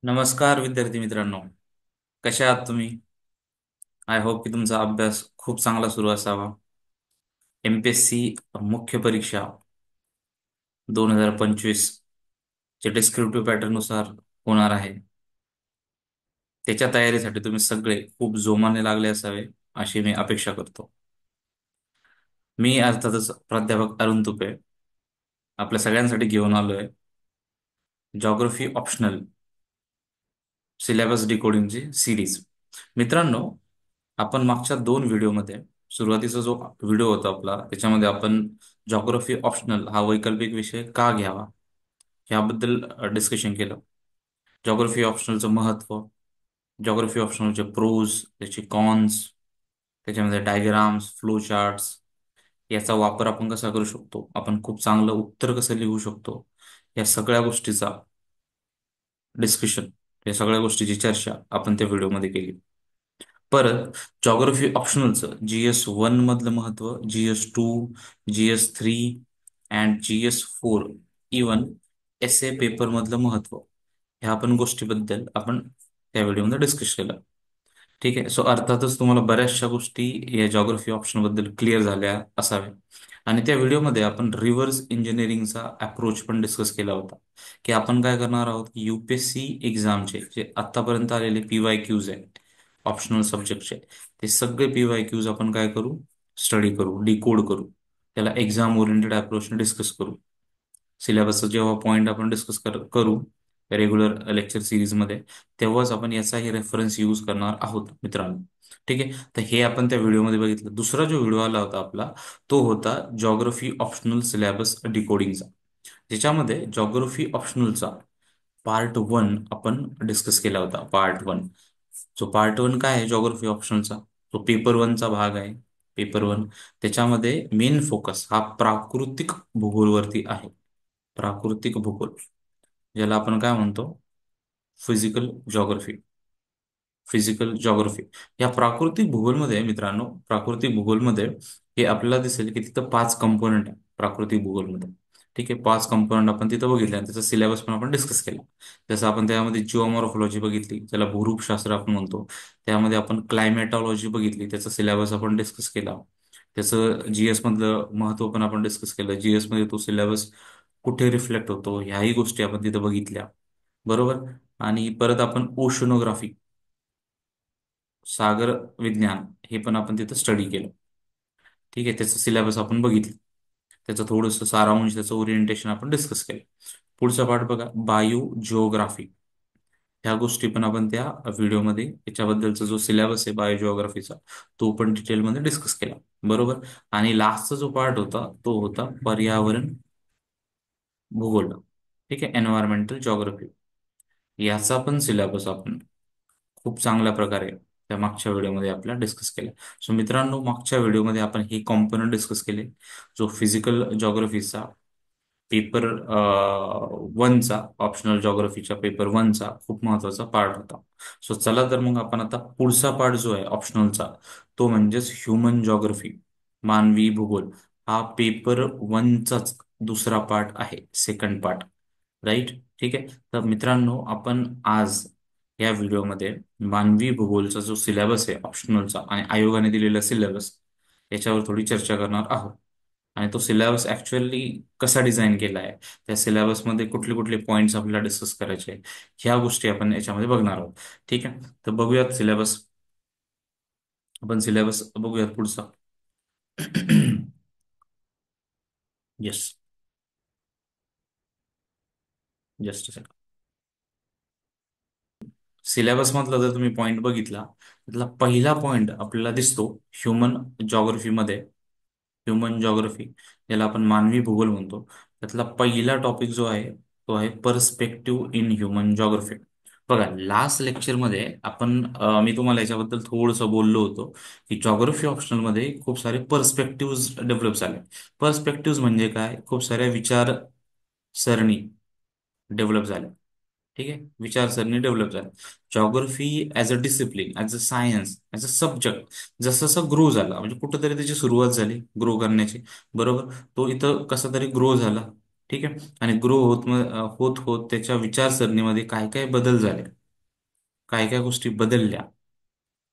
नमस्कार विद्यार्थी मित्रांनो. कशा आहात तुम्ही? आय होप की तुमचा अभ्यास खूप चांगला सुरू असावा. MPSC मुख्य परीक्षा 2025 जे डिस्क्रिप्टिव्ह पॅटर्न नुसार होणार आहे, त्याच्या तयारीसाठी तुम्ही सगळे खूप जोमाने लागले असावे अशी मी अपेक्षा करतो. मी अर्थातच प्राध्यापक अरुण तुपे आपल्या सगळ्यांसाठी घेऊन आलोय जॉग्रफी ऑप्शनल सिलेबस डिकोडिंगची सिरीज. मित्रांनो, आपण मागच्या दोन व्हिडिओमध्ये सुरुवातीचा जो व्हिडिओ होता आपला त्याच्यामध्ये आपण जॉग्रफी ऑप्शनल हा वैकल्पिक विषय का घ्यावा याबद्दल डिस्कशन केलं. जॉग्रफी ऑप्शनलचं महत्त्व, जॉग्रफी ऑप्शनलचे प्रोज, त्याचे कॉन्स, त्याच्यामध्ये डायग्राम्स, फ्लो चार्ट्स, याचा वापर आपण कसा करू शकतो, आपण खूप चांगलं उत्तर कसं लिहू शकतो, या सगळ्या गोष्टीचा डिस्कशन, या सगळ्या गोष्टीची चर्चा आपण त्या व्हिडिओमध्ये केली. परत जॉग्रफी ऑप्शनलचं GS1 मधलं महत्व, GS2, GS3 and GS4, even SA paper मधलं महत्व, ह्या आपण गोष्टीबद्दल आपण त्या व्हिडिओमध्ये डिस्कस केलं. ठीक आहे. सो अर्थातच तुम्हाला बऱ्याचशा गोष्टी या जॉग्रफी ऑप्शन बद्दल क्लिअर झाल्या असाव्या. आणि त्या व्हिडिओमध्ये आपण रिव्हर्स इंजिनिअरिंगचा अप्रोच पण डिस्कस केला होता, की आपण काय करणार आहोत की UPSC एक्झामचे जे आतापर्यंत आलेले PYQs आहेत ऑप्शनल सब्जेक्टचे, ते सगळे PYQs आपण काय करू, स्टडी करू, डिकोड करू, त्याला एक्झाम ओरिएंटेड अप्रोचने डिस्कस करू. सिलेबसचा जेव्हा पॉईंट आपण डिस्कस करू रेग्युलर लेक्चर सिरीजमध्ये, तेव्हाच आपण याचाही रेफरन्स यूज करणार आहोत मित्रांनो. ठीक आहे. तर हे आपण त्या व्हिडिओमध्ये बघितलं. दुसरा जो व्हिडिओ आला होता आपला, तो होता जॉग्रफी ऑप्शनल सिलेबस डिकोडिंगचा, ज्याच्यामध्ये जॉग्रफी ऑप्शनलचा पार्ट 1 आपण डिस्कस केला होता. पार्ट 1, जो पार्ट 1 काय आहे जॉग्रफी ऑप्शनलचा, तो पेपर 1चा भाग आहे. पेपर 1 त्याच्यामध्ये मेन फोकस हा प्राकृतिक भूगोलवरती आहे. प्राकृतिक भूगोल, ज्याला आपण काय म्हणतो, फिजिकल जॉग्रफी. फिजिकल जॉग्रफी या प्राकृतिक भूगोलमध्ये मित्रांनो, प्राकृतिक भूगोलमध्ये हे आपल्याला दिसेल की तिथं 5 कंपोनंट आहे प्राकृतिक भूगोलमध्ये. ठीक आहे. 5 कंपोनंट आपण तिथं बघितले आणि त्याचा सिलेबस पण आपण डिस्कस केला. जसं आपण त्यामध्ये जिओमॉर्फॉलॉजी बघितली, ज्याला भूरूपशास्त्र आपण म्हणतो. त्यामध्ये आपण क्लायमेटॉलॉजी बघितली, त्याचा सिलेबस आपण डिस्कस केला. त्याचं GS मधलं महत्व पण आपण डिस्कस केलं. GS मध्ये तो सिलेबस कुठे रिफ्लेक्ट होतो ह्याही गोष्टी आपण तिथं बघितल्या. बरोबर. आणि परत आपण ओशनोग्राफी, सागर विज्ञान, हे पण आपण तिथं स्टडी केलं. ठीक आहे. त्याचं सिलेबस आपण बघितलं, त्याचं थोडंसं सारांश, त्याचं ओरिएंटेशन आपण डिस्कस केलं. पुढचा पार्ट बघा, बायो जिओग्राफी. ह्या गोष्टी पण आपण त्या व्हिडिओमध्ये याच्याबद्दलचा जो सिलेबस आहे बायो जिओग्राफीचा, तो पण डिटेलमध्ये डिस्कस केला. बरोबर. आणि लास्टचा जो पार्ट होता तो होता पर्यावरण भूगोल. ठीक आहे, एन्व्हायरमेंटल जिओग्राफी. याचा पण सिलेबस आपण खूप चांगल्या प्रकारे त्या मागच्या व्हिडिओमध्ये आपल्या डिस्कस केलं. सो मित्रांनो, मागच्या व्हिडिओमध्ये आपण हे कॉम्पोनंट डिस्कस केले. जो फिजिकल जॉग्रफीचा पेपर 1चा, ऑप्शनल जॉग्रफीच्या पेपर 1चा खूप महत्वाचा पार्ट होता. सो चला तर मग आपण आता पुढचा पार्ट जो आहे ऑप्शनलचा, तो म्हणजेच ह्युमन जॉग्रफी, मानवी भूगोल, हा पेपर 1चाच दुसरा पार्ट आहे, सेकंड पार्ट. राईट. ठीक आहे. तर मित्रांनो, आपण आज या व्हिडिओमध्ये मानवी भूगोलचा जो सिलेबस आहे ऑप्शनलचा आणि आयोगाने दिलेला सिलेबस, याच्यावर थोडी चर्चा करणार आहोत. आणि तो सिलेबस ऍक्च्युअली कसा डिझाईन केला आहे, त्या सिलेबसमध्ये कुठले कुठले पॉईंट्स आपल्याला डिस्कस करायचे आहे, ह्या गोष्टी आपण याच्यामध्ये बघणार आहोत. ठीक आहे. तर बघूयात सिलेबस. आपण सिलेबस बघूयात पुढचा. येस. जस्ट सिलेबस मधला जर तुम्ही पॉईंट बघितला, त्यातला पहिला पॉईंट आपल्याला दिसतो ह्युमन जॉग्रफीमध्ये. ह्युमन जॉग्रफी, ज्याला आपण मानवी भूगोल म्हणतो, त्यातला पहिला टॉपिक जो आहे तो आहे पर्स्पेक्टिव्ह इन ह्युमन जॉग्रफी. बघा, लास्ट लेक्चरमध्ये आपण मी तुम्हाला याच्याबद्दल थोडंसं बोललो होतो की जॉग्रफी ऑप्शनलमध्ये खूप सारे पर्स्पेक्टिव्ह डेव्हलप झाले. पर्स्पेक्टिव्ह म्हणजे काय, खूप साऱ्या विचारसरणी डेव्हलप झाल्या. ठीक आहे, विचारसरणी डेव्हलप झाल्या. Geography as a discipline, as a science, as a subject जसं जसं ग्रो झाला, म्हणजे कुठंतरी त्याची सुरुवात झाली ग्रो करण्याची. बरोबर. तो इथं कसा तरी ग्रो झाला. ठीक आहे. आणि ग्रो होत होत त्याच्या विचारसरणीमध्ये काय काय बदल झाले, काय काय गोष्टी बदलल्या,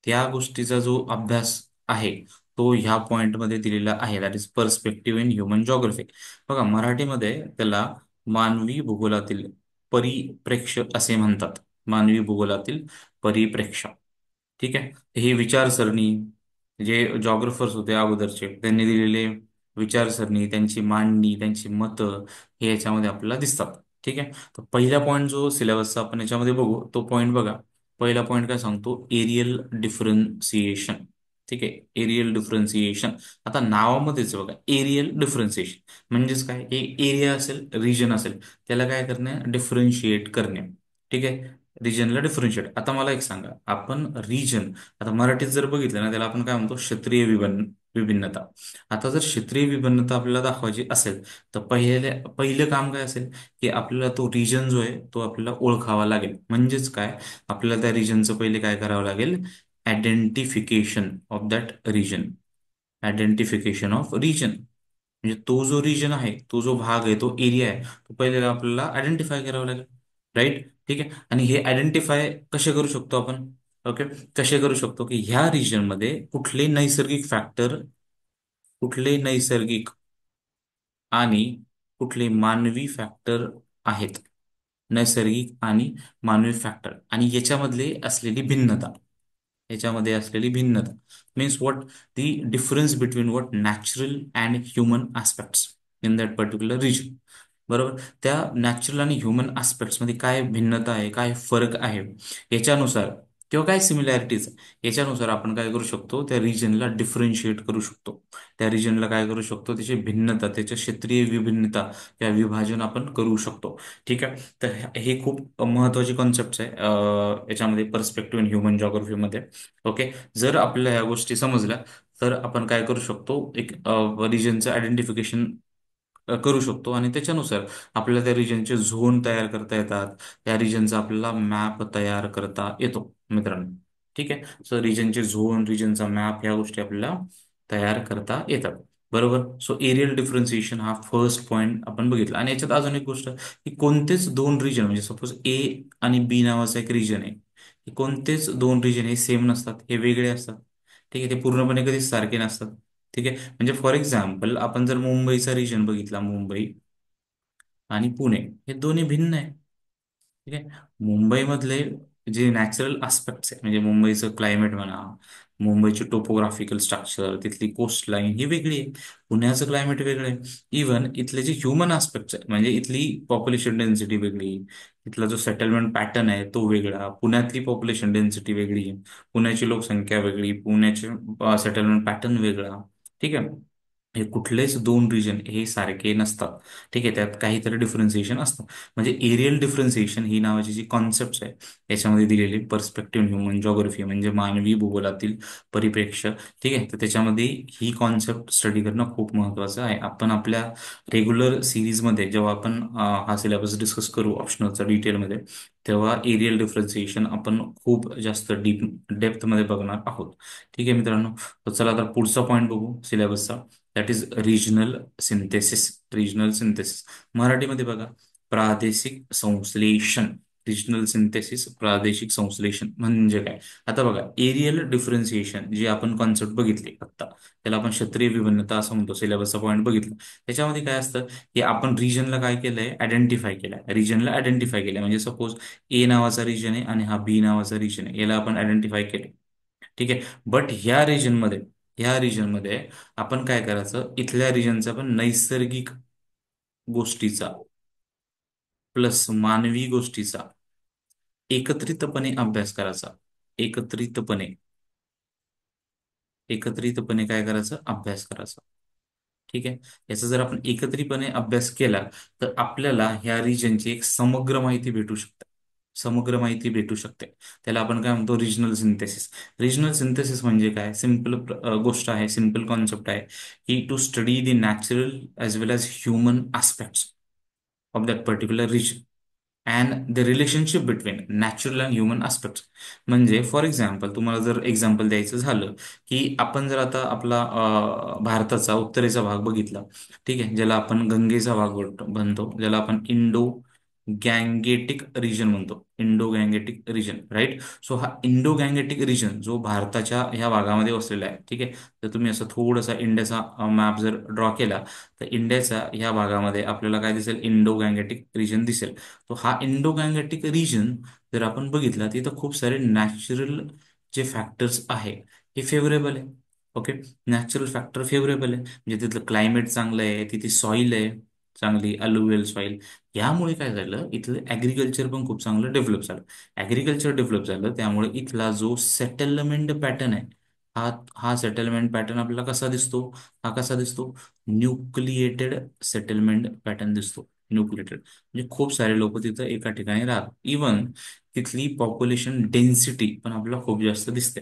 त्या गोष्टीचा जो अभ्यास आहे तो ह्या पॉइंटमध्ये दिलेला आहे. That is perspective in human geography. बघा मराठीमध्ये त्याला मानवी भूगोलातील परिप्रेक्ष्य असे म्हणतात. मानवी भूगोलातील परिप्रेक्ष्य. ठीक आहे. ही विचारसरणी, जे जॉग्रफर्स होते अगोदरचे त्यांनी दिलेले विचारसरणी, त्यांची मांडणी, त्यांची मतं हे याच्यामध्ये आपल्याला दिसतात. ठीक आहे. तर पहिला पॉईंट जो सिलेबसचा आपण याच्यामध्ये बघू तो पॉईंट बघा. पहिला पॉईंट काय सांगतो, एरियल डिफरन्सिएशन. ठीक आहे, एरियल डिफरन्सिएशन. आता नावामध्येच बघा एरियल डिफरन्सिएशन म्हणजेच काय, एक एरिया असेल, रिजन असेल, त्याला काय करणे, डिफरन्शिएट करणे. ठीक आहे, रिजनला डिफरन्शिएट. आता मला एक सांगा, आपण रिजन आता मराठीत जर बघितलं ना त्याला आपण काय म्हणतो, क्षेत्रीय विभिन्नता. आता जर क्षेत्रीय विभिन्नता आपल्याला दाखवायची असेल तर पहिलं काम काय असेल, की आपल्याला तो रिजन जो आहे तो आपल्याला ओळखावा लागेल. म्हणजेच काय, आपल्याला त्या रिजनचं पहिले काय करावं लागेल, identification of that region. Identification of region म्हणजे तो जो रिजन आहे, तो जो भाग आहे, तो एरिया आहे, तो पहिले आपल्याला आयडेंटिफाय करावा लागेल. राईट. ठीक आहे. आणि हे आयडेंटिफाय कसे करू शकतो आपण, ओके, कसे करू शकतो, की ह्या रिजनमध्ये कुठले नैसर्गिक फॅक्टर, कुठले नैसर्गिक आणि कुठले मानवी फॅक्टर आहेत. नैसर्गिक आणि मानवी फॅक्टर आणि याच्यामधले असलेली भिन्नता. याच्यामध्ये असलेली भिन्नता means what, the difference between what natural and human aspects in that particular region. बरोबर. त्या नॅचरल आणि ह्युमन मध्ये काय भिन्नता आहे, काय फरक आहे, याच्यानुसार किंवा काय सिमिलॅरिटीज, याच्यानुसार आपण काय करू शकतो, त्या रिजनला डिफरन्शिएट करू शकतो. त्या रिजनला काय करू शकतो, त्याची भिन्नता, त्याच्या क्षेत्रीय विभिन्नता या विभाजन आपण करू शकतो. ठीक आहे. तर हे खूप महत्वाची कॉन्सेप्ट आहे याच्यामध्ये पर्स्पेक्टिव्ह इन ह्युमन जॉग्रफीमध्ये. ओके. जर आपल्याला ह्या गोष्टी समजल्या तर आपण काय करू शकतो, एक रिजनचं आयडेंटिफिकेशन करू शकतो आणि त्याच्यानुसार आपल्याला त्या रिजनचे झोन तयार करता येतात. त्या रिजनचा आपल्याला मॅप तयार करता येतो मित्रांनो. ठीक आहे. सो रिजनचे झोन, रिजनचा मॅप ह्या गोष्टी आपल्याला तयार करता येतात. बरोबर. सो एरियल डिफरन्सिएशन हा फर्स्ट पॉईंट आपण बघितला. आणि याच्यात अजून एक गोष्ट, की कोणतेच दोन रिजन म्हणजे सपोज ए आणि बी नावाचा एक रिजन आहे, की कोणतेच दोन रिजन हे सेम नसतात, हे वेगळे असतात. ठीक आहे, ते पूर्णपणे कधीच सारखे नसतात. ठीक आहे. म्हणजे फॉर एक्झाम्पल आपण जर मुंबईचा रिजन बघितला, मुंबई आणि पुणे हे दोन्ही भिन्न आहे. ठीक आहे. मुंबईमधले जे नॅचरल आस्पेक्ट्स आहे म्हणजे मुंबईचं क्लायमेट म्हणा, मुंबईची टोपोग्राफिकल स्ट्रक्चर, तिथली कोस्ट लाईन ही वेगळी आहे. पुण्याचं क्लायमेट वेगळं आहे. इवन इथले जे ह्युमन आस्पेक्ट्स आहे म्हणजे इथली पॉप्युलेशन डेन्सिटी वेगळी, इथला जो सेटलमेंट पॅटर्न आहे तो वेगळा, पुण्यातली पॉप्युलेशन डेन्सिटी वेगळी, पुण्याची लोकसंख्या वेगळी, पुण्याचे सेटलमेंट पॅटर्न वेगळा. ठीक आहे. हे कुठलेच दोन रिजन हे सारखे नसतात. ठीक आहे, त्यात काहीतरी डिफरन्सिएशन असतं. म्हणजे एरियल डिफरन्सिएशन ही नावाची जी कॉन्सेप्ट आहे याच्यामध्ये दिलेली पर्स्पेक्टिव्ह ह्युमन जॉग्रफी म्हणजे मानवी भूगोलातील परिप्रेक्ष्य. ठीक आहे. तर त्याच्यामध्ये ही कॉन्सेप्ट स्टडी करणं खूप महत्त्वाचं आहे. आपण आपल्या रेग्युलर सिरीजमध्ये जेव्हा आपण हा सिलेबस डिस्कस करू ऑप्शनलचा डिटेलमध्ये, तेव्हा एरियल डिफरन्सिएशन आपण खूप जास्त डेप्थमध्ये बघणार आहोत. ठीक आहे मित्रांनो. तर चला आता पुढचा पॉईंट बघू सिलेबसचा. That is regional synthesis. Regional synthesis मराठीमध्ये बघा, प्रादेशिक संश्लेषण. रिजनल सिंथेसिस, प्रादेशिक संश्लेषण म्हणजे काय. आता बघा एरियल डिफरन्सिएशन जी आपण कॉन्सेप्ट बघितली आता, त्याला आपण क्षेत्रीय विभिन्नता असं म्हणतो, सिलेबसचा पॉईंट बघितला. त्याच्यामध्ये काय असतं, की आपण रिजनला काय केलंय, आयडेंटिफाय केलंय. रिजनला आयडेंटिफाय केलंय म्हणजे सपोज ए नावाचा रिजन आहे आणि हा बी नावाचा रिजन आहे, याला आपण आयडेंटिफाय केले. ठीक आहे. बट ह्या रिजनमध्ये आपण काय करायचं, इथल्या रिजनचा पण नैसर्गिक गोष्टीचा प्लस मानवी गोष्टीचा एकत्रितपणे अभ्यास करायचा. एकत्रितपणे एकत्रितपणे काय करायचं, अभ्यास करायचा. ठीक आहे. याचा जर आपण एकत्रितपणे अभ्यास केला तर आपल्याला ह्या रिजनची एक समग्र माहिती भेटू शकते. समग्र माहिती भेटू शकते. त्याला आपण काय म्हणतो, रिजनल सिंथेसिस. रिजनल सिंथेसिस म्हणजे काय, सिंपल गोष्ट आहे, सिंपल कॉन्सेप्ट आहे, की to study the natural as well as human aspects of that particular region. And the relationship between natural and human aspect. म्हणजे फॉर एक्झाम्पल तुम्हाला जर एक्झाम्पल द्यायचं झालं, की आपण जर आता आपला भारताचा उत्तरेचा भाग बघितला, ठीक आहे, ज्याला आपण गंगेचा भाग म्हणतो, ज्याला आपण इंडो गँगेटिक रिजन म्हणतो, इंडो गँगेटिक रिजन, राईट. सो हा इंडो गँगेटिक रिजन जो भारताच्या ह्या भागामध्ये वसलेला आहे, ठीक आहे. तर तुम्ही असं थोडासा इंडियाचा मॅप जर ड्रॉ केला, तर इंडियाच्या ह्या भागामध्ये आपल्याला काय दिसेल, इंडो गँगेटिक रिजन दिसेल. तो हा इंडो गँगेटिक रिजन जर आपण बघितला, तिथं खूप सारे नॅचरल जे फॅक्टर्स आहे हे फेवरेबल आहे. ओके. नॅचरल फॅक्टर फेवरेबल आहे, म्हणजे तिथलं क्लायमेट चांगलं आहे, तिथे सॉईल आहे चांगली, अल्युवियल सॉईल. यामुळे काय झालं, इथलं ॲग्रिकल्चर पण खूप चांगलं डेव्हलप झालं. ॲग्रिकल्चर डेव्हलप झालं त्यामुळे इथला जो सेटलमेंट पॅटर्न आहे, हा हा सेटलमेंट पॅटर्न आपल्याला कसा दिसतो, हा कसा दिसतो, न्यूक्लिएटेड सेटलमेंट पॅटर्न दिसतो. न्यूक्लिएटेड म्हणजे खूप सारे लोक तिथं एका ठिकाणी राहतात. इवन तिथली पॉप्युलेशन डेन्सिटी पण आपल्याला खूप जास्त दिसते.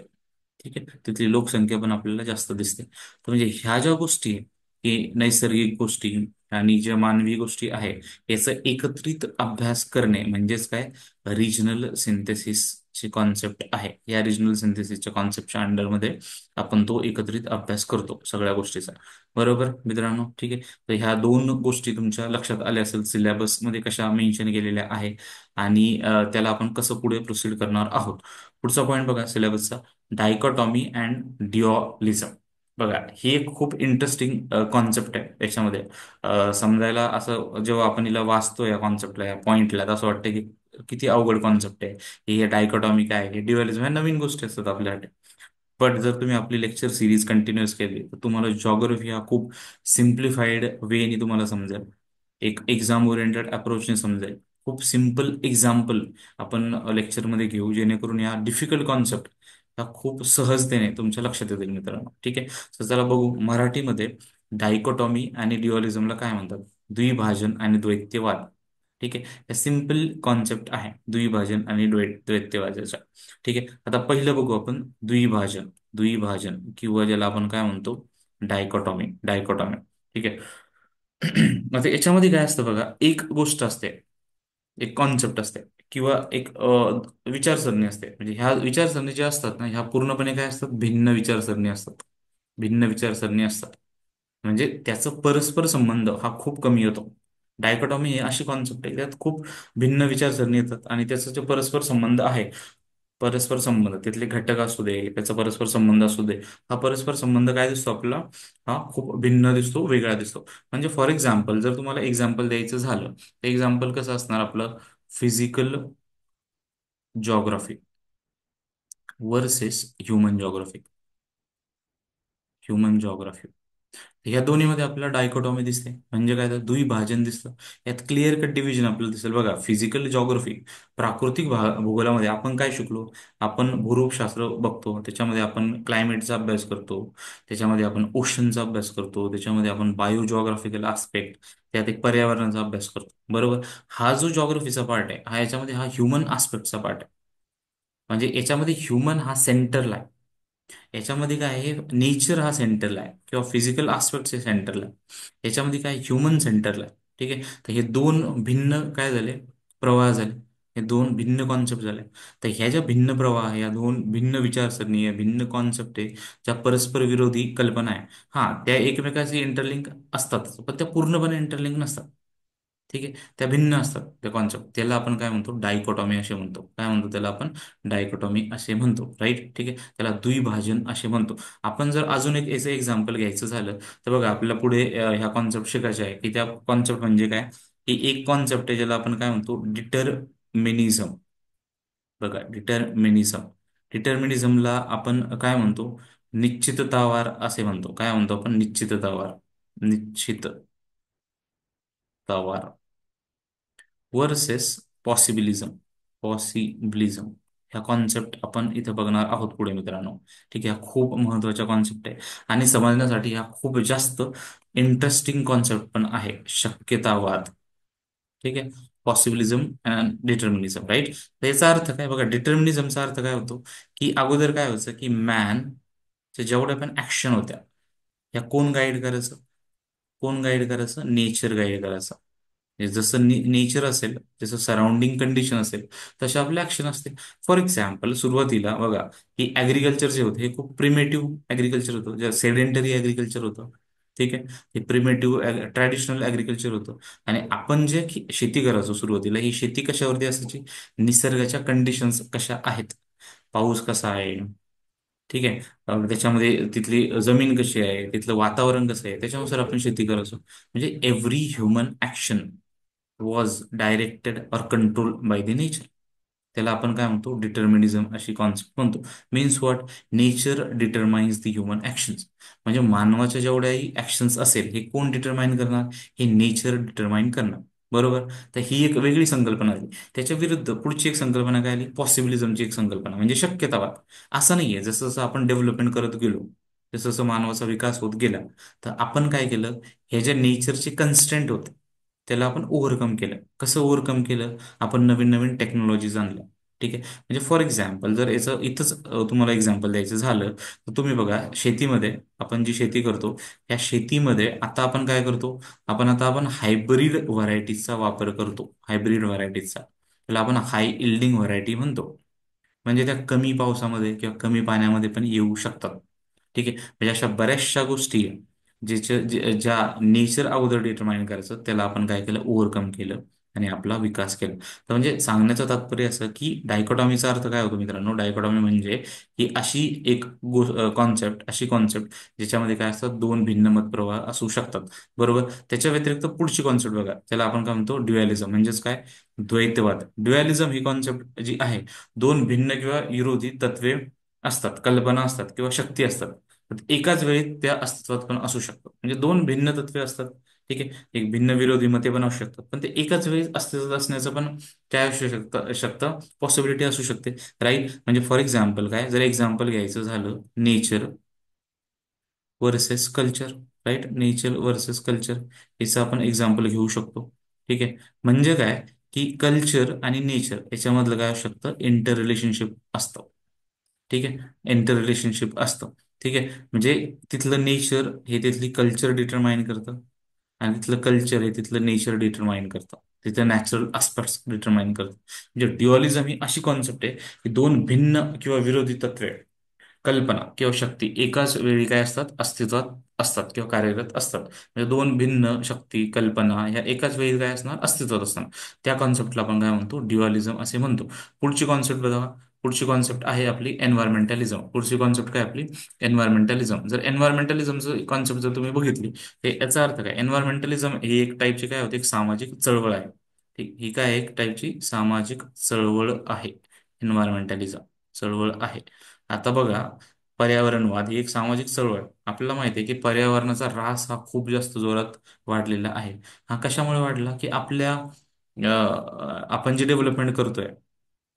ठीक आहे, तिथली लोकसंख्या पण आपल्याला जास्त दिसते. तर म्हणजे ह्या ज्या गोष्टी आहे, की नैसर्गिक गोष्टी आणि ज्या मानवी गोष्टी आहे, याचा एकत्रित अभ्यास करणे म्हणजेच काय, रिजनल सिंथेसिसची कॉन्सेप्ट आहे. या रिजनल सिंथेसिसच्या कॉन्सेप्टच्या अंडरमध्ये आपण तो एकत्रित अभ्यास करतो सगळ्या गोष्टीचा. बरोबर मित्रांनो, ठीक आहे. तर ह्या दोन गोष्टी तुमच्या लक्षात आल्या असेल, सिलेबसमध्ये कशा मेन्शन केलेल्या आहे आणि त्याला आपण कसं पुढे प्रोसीड करणार आहोत. पुढचा पॉईंट बघा सिलेबसचा, डायकॉटॉमी अँड डिओलिझम. बघा ही एक खूप इंटरेस्टिंग कॉन्सेप्ट आहे. याच्यामध्ये समजायला असं, जेव्हा आपण हिला वाचतो या कॉन्सेप्टला, या पॉइंटला, तर असं वाटतं की किती अवघड कॉन्सेप्ट आहे हे डायकॉटॉमी काय आहे, हे ड्युअलिझम, ह्या नवीन गोष्टी असतात आपल्यासाठी. बट जर तुम्ही आपली लेक्चर सिरीज कंटिन्युअस केली, तर तुम्हाला जॉग्राफी हा खूप सिम्प्लिफाईड वेने तुम्हाला समजेल, एक एक्झाम ओरिएंटेड अप्रोचने समजेल. खूप सिम्पल एक्झाम्पल आपण लेक्चरमध्ये घेऊ, जेणेकरून या डिफिकल्ट कॉन्सेप्ट ह्या खूप सहजतेने तुमच्या लक्षात येतील मित्रांनो. ठीक आहे. तर चला बघू मराठीमध्ये डायकोटॉमी आणि ड्युअलिझमला काय म्हणतात. द्विभाजन आणि द्वैत्यवाद. ठीक आहे, हे सिम्पल कॉन्सेप्ट आहे द्विभाजन आणि द्वैत्यवादाचा. ठीक आहे. आता पहिलं बघू आपण द्विभाजन. द्विभाजन किंवा ज्याला आपण काय म्हणतो, डायकोटॉमी. डायकोटॉमी, ठीक आहे. आता याच्यामध्ये काय असतं बघा, एक गोष्ट असते, एक कॉन्सेप्ट असते किंवा एक विचारसरणी असते. म्हणजे ह्या विचारसरणी ज्या असतात ना, ह्या पूर्णपणे काय असतात, भिन्न विचारसरणी असतात. भिन्न विचारसरणी असतात, म्हणजे त्याचा परस्पर संबंध हा खूप कमी येतो. डायकोटॉमी ही अशी कॉन्सेप्ट आहे, त्यात खूप भिन्न विचारसरणी येतात आणि त्याचा जो परस्पर संबंध आहे, परस्पर संबंध तिथले घटक असू दे, त्याचा परस्पर संबंध असू दे, हा परस्पर संबंध काय दिसतो आपला, हा खूप भिन्न दिसतो, वेगळा दिसतो. म्हणजे फॉर एक्झाम्पल जर तुम्हाला एक्झाम्पल द्यायचं झालं, तर एक्झाम्पल कसं असणार आपलं, physical geography versus human geography. Human geography, ह्या दोन्हीमध्ये आपल्याला डायकोटॉमी दिसते. म्हणजे काय तर द्विभाजन दिसतं. यात क्लिअर कट डिव्हिजन आपल्याला दिसेल बघा. फिजिकल जॉग्राफी, प्राकृतिक भूगोलामध्ये आपण काय शिकलो, आपण भूरूपशास्त्र बघतो, त्याच्यामध्ये आपण क्लायमेटचा अभ्यास करतो, त्याच्यामध्ये आपण ओशनचा अभ्यास करतो, त्याच्यामध्ये आपण बायो जॉग्राफिकल आस्पेक्ट, त्यात एक पर्यावरणाचा अभ्यास करतो. बरोबर. हा जो जॉग्राफीचा पार्ट आहे, हा याच्यामध्ये हा ह्युमन आस्पेक्टचा पार्ट आहे. म्हणजे याच्यामध्ये ह्युमन हा सेंटरला आहे. याच्यामध्ये काय आहे, नेचर हा सेंटरला आहे किंवा फिजिकल आस्पेक्ट हे सेंटरला आहे. याच्यामध्ये काय, ह्युमन सेंटरला आहे. ठीक आहे. तर हे दोन भिन्न काय झाले, प्रवाह झाले. हे दोन भिन्न कॉन्सेप्ट झाले. तर ह्या ज्या भिन्न प्रवाह आहे, या दोन भिन्न विचारसरणी आहे, भिन्न कॉन्सेप्ट आहे, ज्या परस्पर विरोधी कल्पना आहे, हा त्या एकमेकांशी इंटरलिंक असतात, पण त्या पूर्णपणे इंटरलिंक नसतात. ठीक आहे. त्या भिन्न असतात त्या कॉन्सेप्ट, त्याला आपण काय म्हणतो, डायकोटॉमी असे म्हणतो. काय म्हणतो त्याला आपण, डायकोटॉमी असे म्हणतो, राईट. ठीक आहे. त्याला द्विभाजन असे म्हणतो. आपण जर अजून एक याचं एक्झाम्पल घ्यायचं झालं, तर बघा आपल्याला पुढे ह्या कॉन्सेप्ट शिकायचे आहे, की त्या कॉन्सेप्ट म्हणजे काय, की एक कॉन्सेप्ट आहे ज्याला आपण काय म्हणतो, डिटरमिनिझम. बघा डिटरमिनिझम. डिटरमिनिझमला आपण काय म्हणतो, निश्चिततावार असे म्हणतो. काय म्हणतो आपण, निश्चिततावार. निश्चिततावार वर्सेस पॉसिबिलिझम. पॉसिबिलिझम ह्या कॉन्सेप्ट आपण इथे बघणार आहोत पुढे मित्रांनो. ठीक आहे. खूप महत्वाच्या कॉन्सेप्ट आहे आणि समजण्यासाठी ह्या खूप जास्त इंटरेस्टिंग कॉन्सेप्ट पण आहे. शक्यतावाद. ठीक आहे. पॉसिबिलिझम अँड डिटर्मिनिझम, राईट. तर याचा अर्थ काय बघा, डिटर्मिनिझमचा अर्थ काय होतो, की अगोदर काय व्हायचं, की मॅन जेवढ्या पण ऍक्शन होत्या, ह्या कोण गाईड करायचं, कोण गाईड करायचं, नेचर गाईड करायचं. जसं नेचर असेल, जसं सराउंडिंग कंडिशन असेल, तसे आपले ऍक्शन असतील. फॉर एक्झाम्पल, सुरुवातीला बघा, की ऍग्रिकल्चर जे होतं हे खूप प्रिमेटिव्ह ऍग्रिकल्चर होतं, जे सेडेंटरी ऍग्रिकल्चर होतं. ठीक आहे. हे प्रिमेटिव्ह ट्रॅडिशनल ऍग्रिकल्चर होतं. आणि आपण जे शेती करायचो सुरुवातीला, ही शेती कशावरती असायची? निसर्गाच्या कंडिशन्स कशा आहेत, पाऊस कसा आहे, ठीक आहे, त्याच्यामध्ये तिथली जमीन कशी आहे, तिथलं वातावरण कसं आहे, त्याच्यानुसार आपण शेती करायचो. म्हणजे every human action was directed or control by the nature. त्याला आपण काय म्हणतो? डिटर्मिनिझम अशी कॉन्सेप्ट म्हणतो. Means what? Nature determines the human actions. म्हणजे मानवाच्या जेवढ्याही ऍक्शन्स असेल, हे कोण डिटरमाइन करणार? हे नेचर डिटरमाइन करणार. बरोबर. तर ही एक वेगळी संकल्पना आली. त्याच्या विरुद्ध पुढची एक संकल्पना काय आली? पॉसिबिलिझमची एक संकल्पना, म्हणजे शक्यतावाद. असं नाहीये, जसं जसं आपण डेव्हलपमेंट करत गेलो, जसं जसं मानवाचा विकास होत गेला, तर आपण काय केलं? हे जे नेचरचे कन्स्टंट होते, त्याला आपण ओव्हरकम केलं. कसं ओव्हरकम केलं? आपण नवीन नवीन टेक्नॉलॉजीज आणल्या. ठीक आहे. म्हणजे फॉर एक्झाम्पल, जर याचं इथंच तुम्हाला एक्झाम्पल द्यायचं झालं, तर तुम्ही बघा, शेतीमध्ये आपण जी शेती करतो, या शेतीमध्ये आता आपण काय करतो? आपण हायब्रिड व्हरायटीजचा वापर करतो. हायब्रिड व्हरायटीजचा, त्याला आपण हाय इल्डिंग व्हरायटी म्हणतो. म्हणजे त्या कमी पावसामध्ये किंवा कमी पाण्यामध्ये पण येऊ शकतात. ठीक आहे. म्हणजे अशा बऱ्याचशा गोष्टी आहे, ज्या नेचर अगोदर डिटरमाइन करायचं, त्याला आपण काय केलं? ओव्हरकम केलं आणि आपला विकास केला. तर म्हणजे सांगण्याचं तात्पर्य असं की डायकोटॉमीचा अर्थ काय होतो मित्रांनो? डायकोटॉमी म्हणजे की अशी एक कॉन्सेप्ट, अशी कॉन्सेप्ट ज्याच्यामध्ये काय असतात? दोन भिन्न मतप्रवाह असू शकतात. बरोबर. त्याच्या व्यतिरिक्त पुढची कॉन्सेप्ट बघा, त्याला आपण काय म्हणतो? ड्युअलिझम. म्हणजेच काय? द्वैतवाद. ड्युअलिझम ही कॉन्सेप्ट जी आहे, दोन भिन्न किंवा विरोधी तत्वे असतात, कल्पना असतात किंवा शक्ती असतात, तर एकाच वेळी त्या अस्तित्वात पण असू शकतात. म्हणजे दोन भिन्न तत्वे असतात. ठीक आहे. एक भिन्न विरोधी मते पण असू शकतात, पण ते एकाच वेळी अस्तित्वात असण्याचं पण काय असू शकतं? पॉसिबिलिटी असू शकते. राईट. म्हणजे फॉर एक्झाम्पल काय, जर एक्झाम्पल घ्यायचं झालं, nature versus culture. Right. Nature versus culture, याचं आपण एक्झाम्पल घेऊ शकतो. ठीक आहे. म्हणजे काय, की कल्चर आणि नेचर याच्यामधलं काय असू शकतं? इंटर रिलेशनशिप असतं. ठीक आहे. इंटर रिलेशनशिप असतं. ठीक आहे. म्हणजे तिथलं नेचर हे तिथली कल्चर डिटरमाइन करतं, आणि तिथलं कल्चर हे तिथलं नेचर डिटरमाइन करतं. तिथं नॅचरल आस्पेक्ट्स डिटरमाइन करतं. म्हणजे ड्युअलिझम ही अशी कॉन्सेप्ट आहे की दोन भिन्न किंवा विरोधी तत्वे, कल्पना किंवा शक्ती एकाच वेळी काय असतात? अस्तित्वात असतात किंवा कार्यरत असतात. म्हणजे दोन भिन्न शक्ती, कल्पना ह्या एकाच वेळी काय असणार? अस्तित्वात असणार. त्या कॉन्सेप्टला आपण काय म्हणतो? ड्युअलिझम असे म्हणतो. पुढची कॉन्सेप्ट बघा. पुढची कॉन्सेप्ट आहे आपली एन्व्हायरमेंटलिझम. पुढची कॉन्सेप्ट काय आपली? एन्व्हायरमेंटलिझम. जर एन्व्हायरमेंटलिझमचं कॉन्सेप्ट जर तुम्ही बघितली, हे याचा अर्थ काय? एन्व्हायरमेंटलिझम ही एक टाईपची काय होते? एक सामाजिक चळवळ आहे. ठीक, ही काय एक टाईपची सामाजिक चळवळ आहे. एन्व्हायरमेंटलिझम चळवळ आहे. आता बघा, पर्यावरणवाद ही एक सामाजिक चळवळ आहे. आपल्याला माहिती आहे की पर्यावरणाचा ऱ्हास हा खूप जास्त जोरात वाढलेला आहे. हा कशामुळे वाढला? की आपण जे डेव्हलपमेंट करतोय,